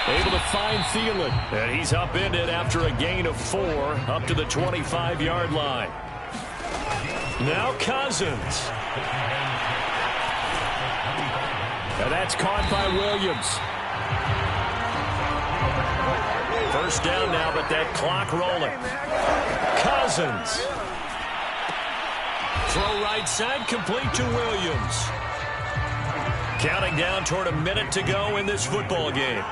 Able to find Thielen. And he's upended after a gain of 4 up to the 25-yard line. Now Cousins. And that's caught by Williams. First down now, but that clock rolling. Cousins. Throw right side, complete to Williams. Counting down toward a minute to go in this football game.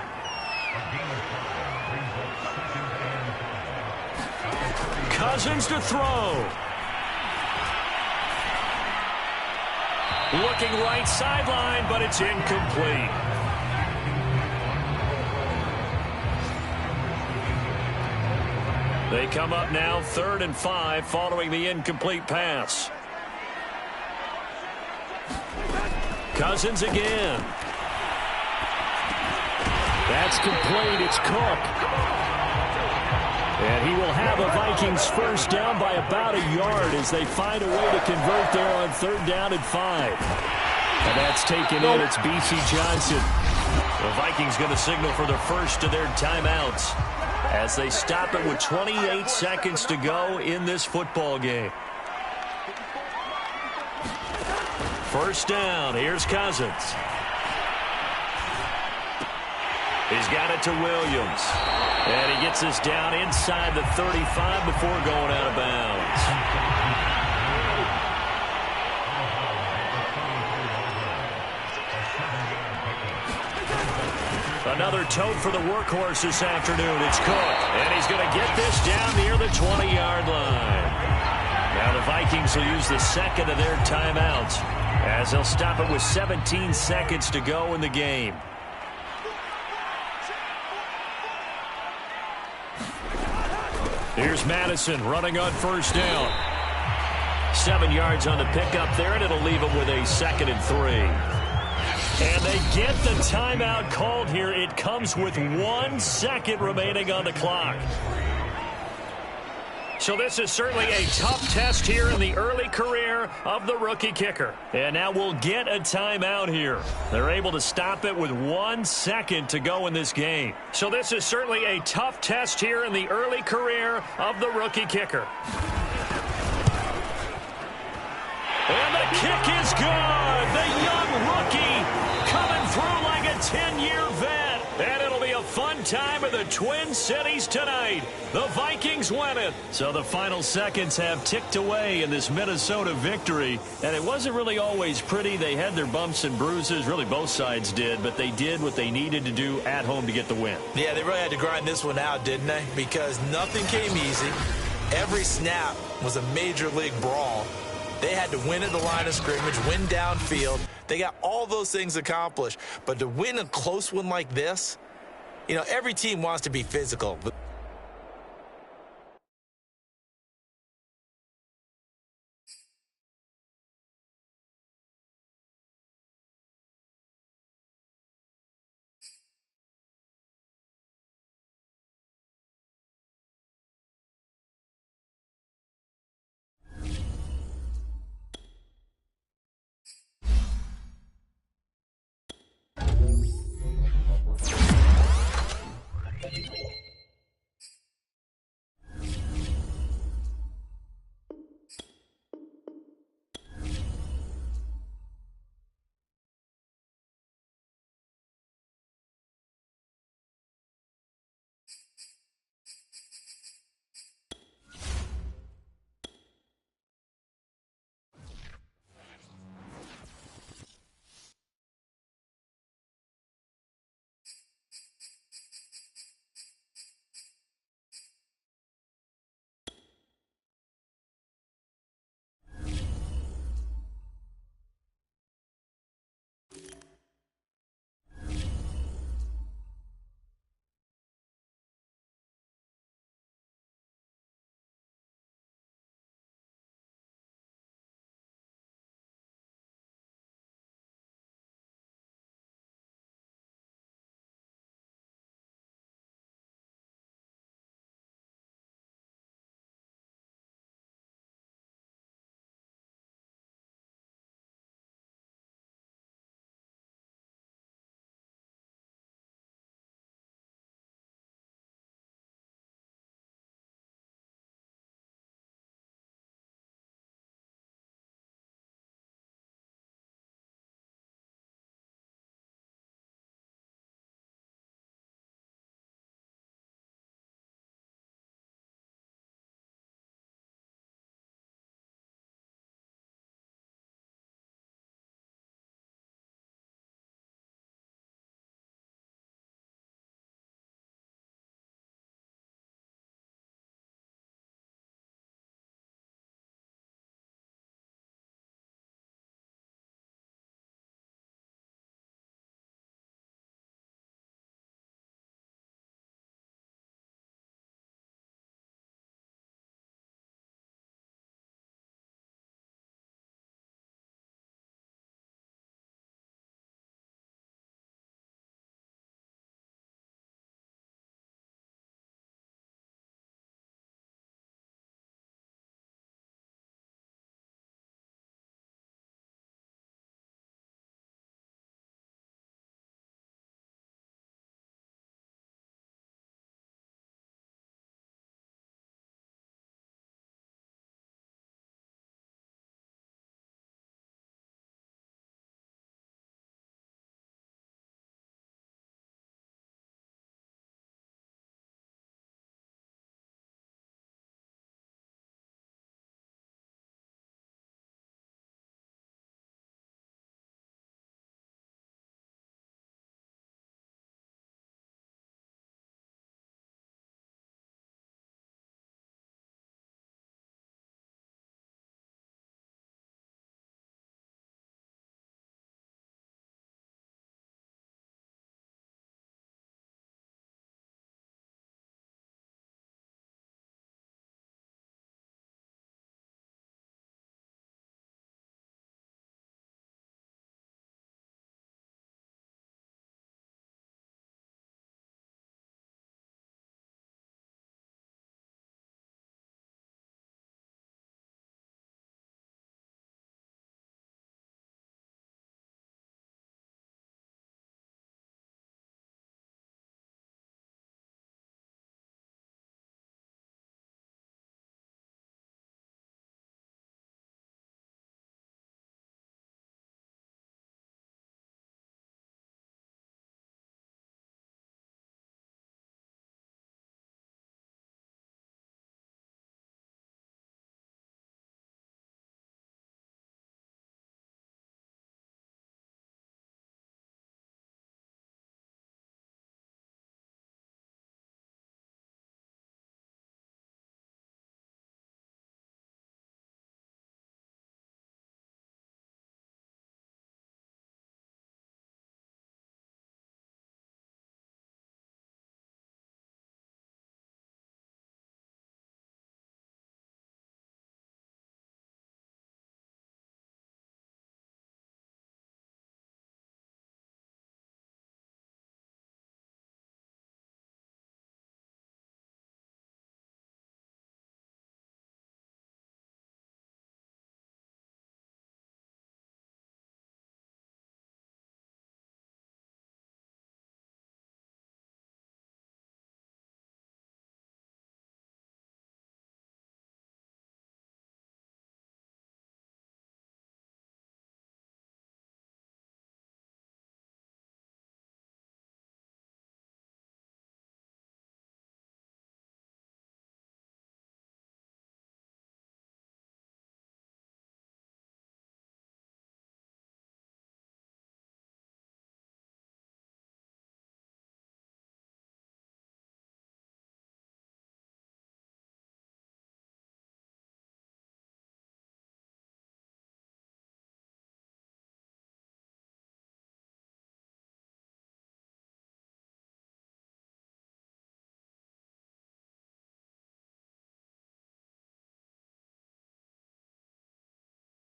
Cousins to throw. Looking right sideline, but it's incomplete. They come up now 3rd and 5 following the incomplete pass. Cousins again. That's complete. It's Cook. And he will have a Vikings first down by about a yard as they find a way to convert there on 3rd down and 5. And that's taken in. It's B.C. Johnson. The Vikings going to signal for the first of their timeouts as they stop it with 28 seconds to go in this football game. First down. Here's Cousins. He's got it to Williams. And he gets us down inside the 35 before going out of bounds. Another tote for the workhorse this afternoon. It's Cook. And he's going to get this down near the 20-yard line. Now the Vikings will use the second of their timeouts as they'll stop it with 17 seconds to go in the game. Here's Madison running on first down. 7 yards on the pickup there, and it'll leave him with a 2nd and 3. And they get the timeout called here. It comes with 1 second remaining on the clock. So this is certainly a tough test here in the early career of the rookie kicker. And now we'll get a timeout here. They're able to stop it with 1 second to go in this game. So this is certainly a tough test here in the early career of the rookie kicker. And the kick is good. The young rookie coming through like a 10-year vet. And it'll be a fun time in the Twin Cities tonight. The Vikings win it. So the final seconds have ticked away in this Minnesota victory. And it wasn't really always pretty. They had their bumps and bruises. Really, both sides did. But they did what they needed to do at home to get the win. Yeah, they really had to grind this one out, didn't they? Because nothing came easy. Every snap was a major league brawl. They had to win at the line of scrimmage, win downfield. They got all those things accomplished. But to win a close one like this, you know, every team wants to be physical. But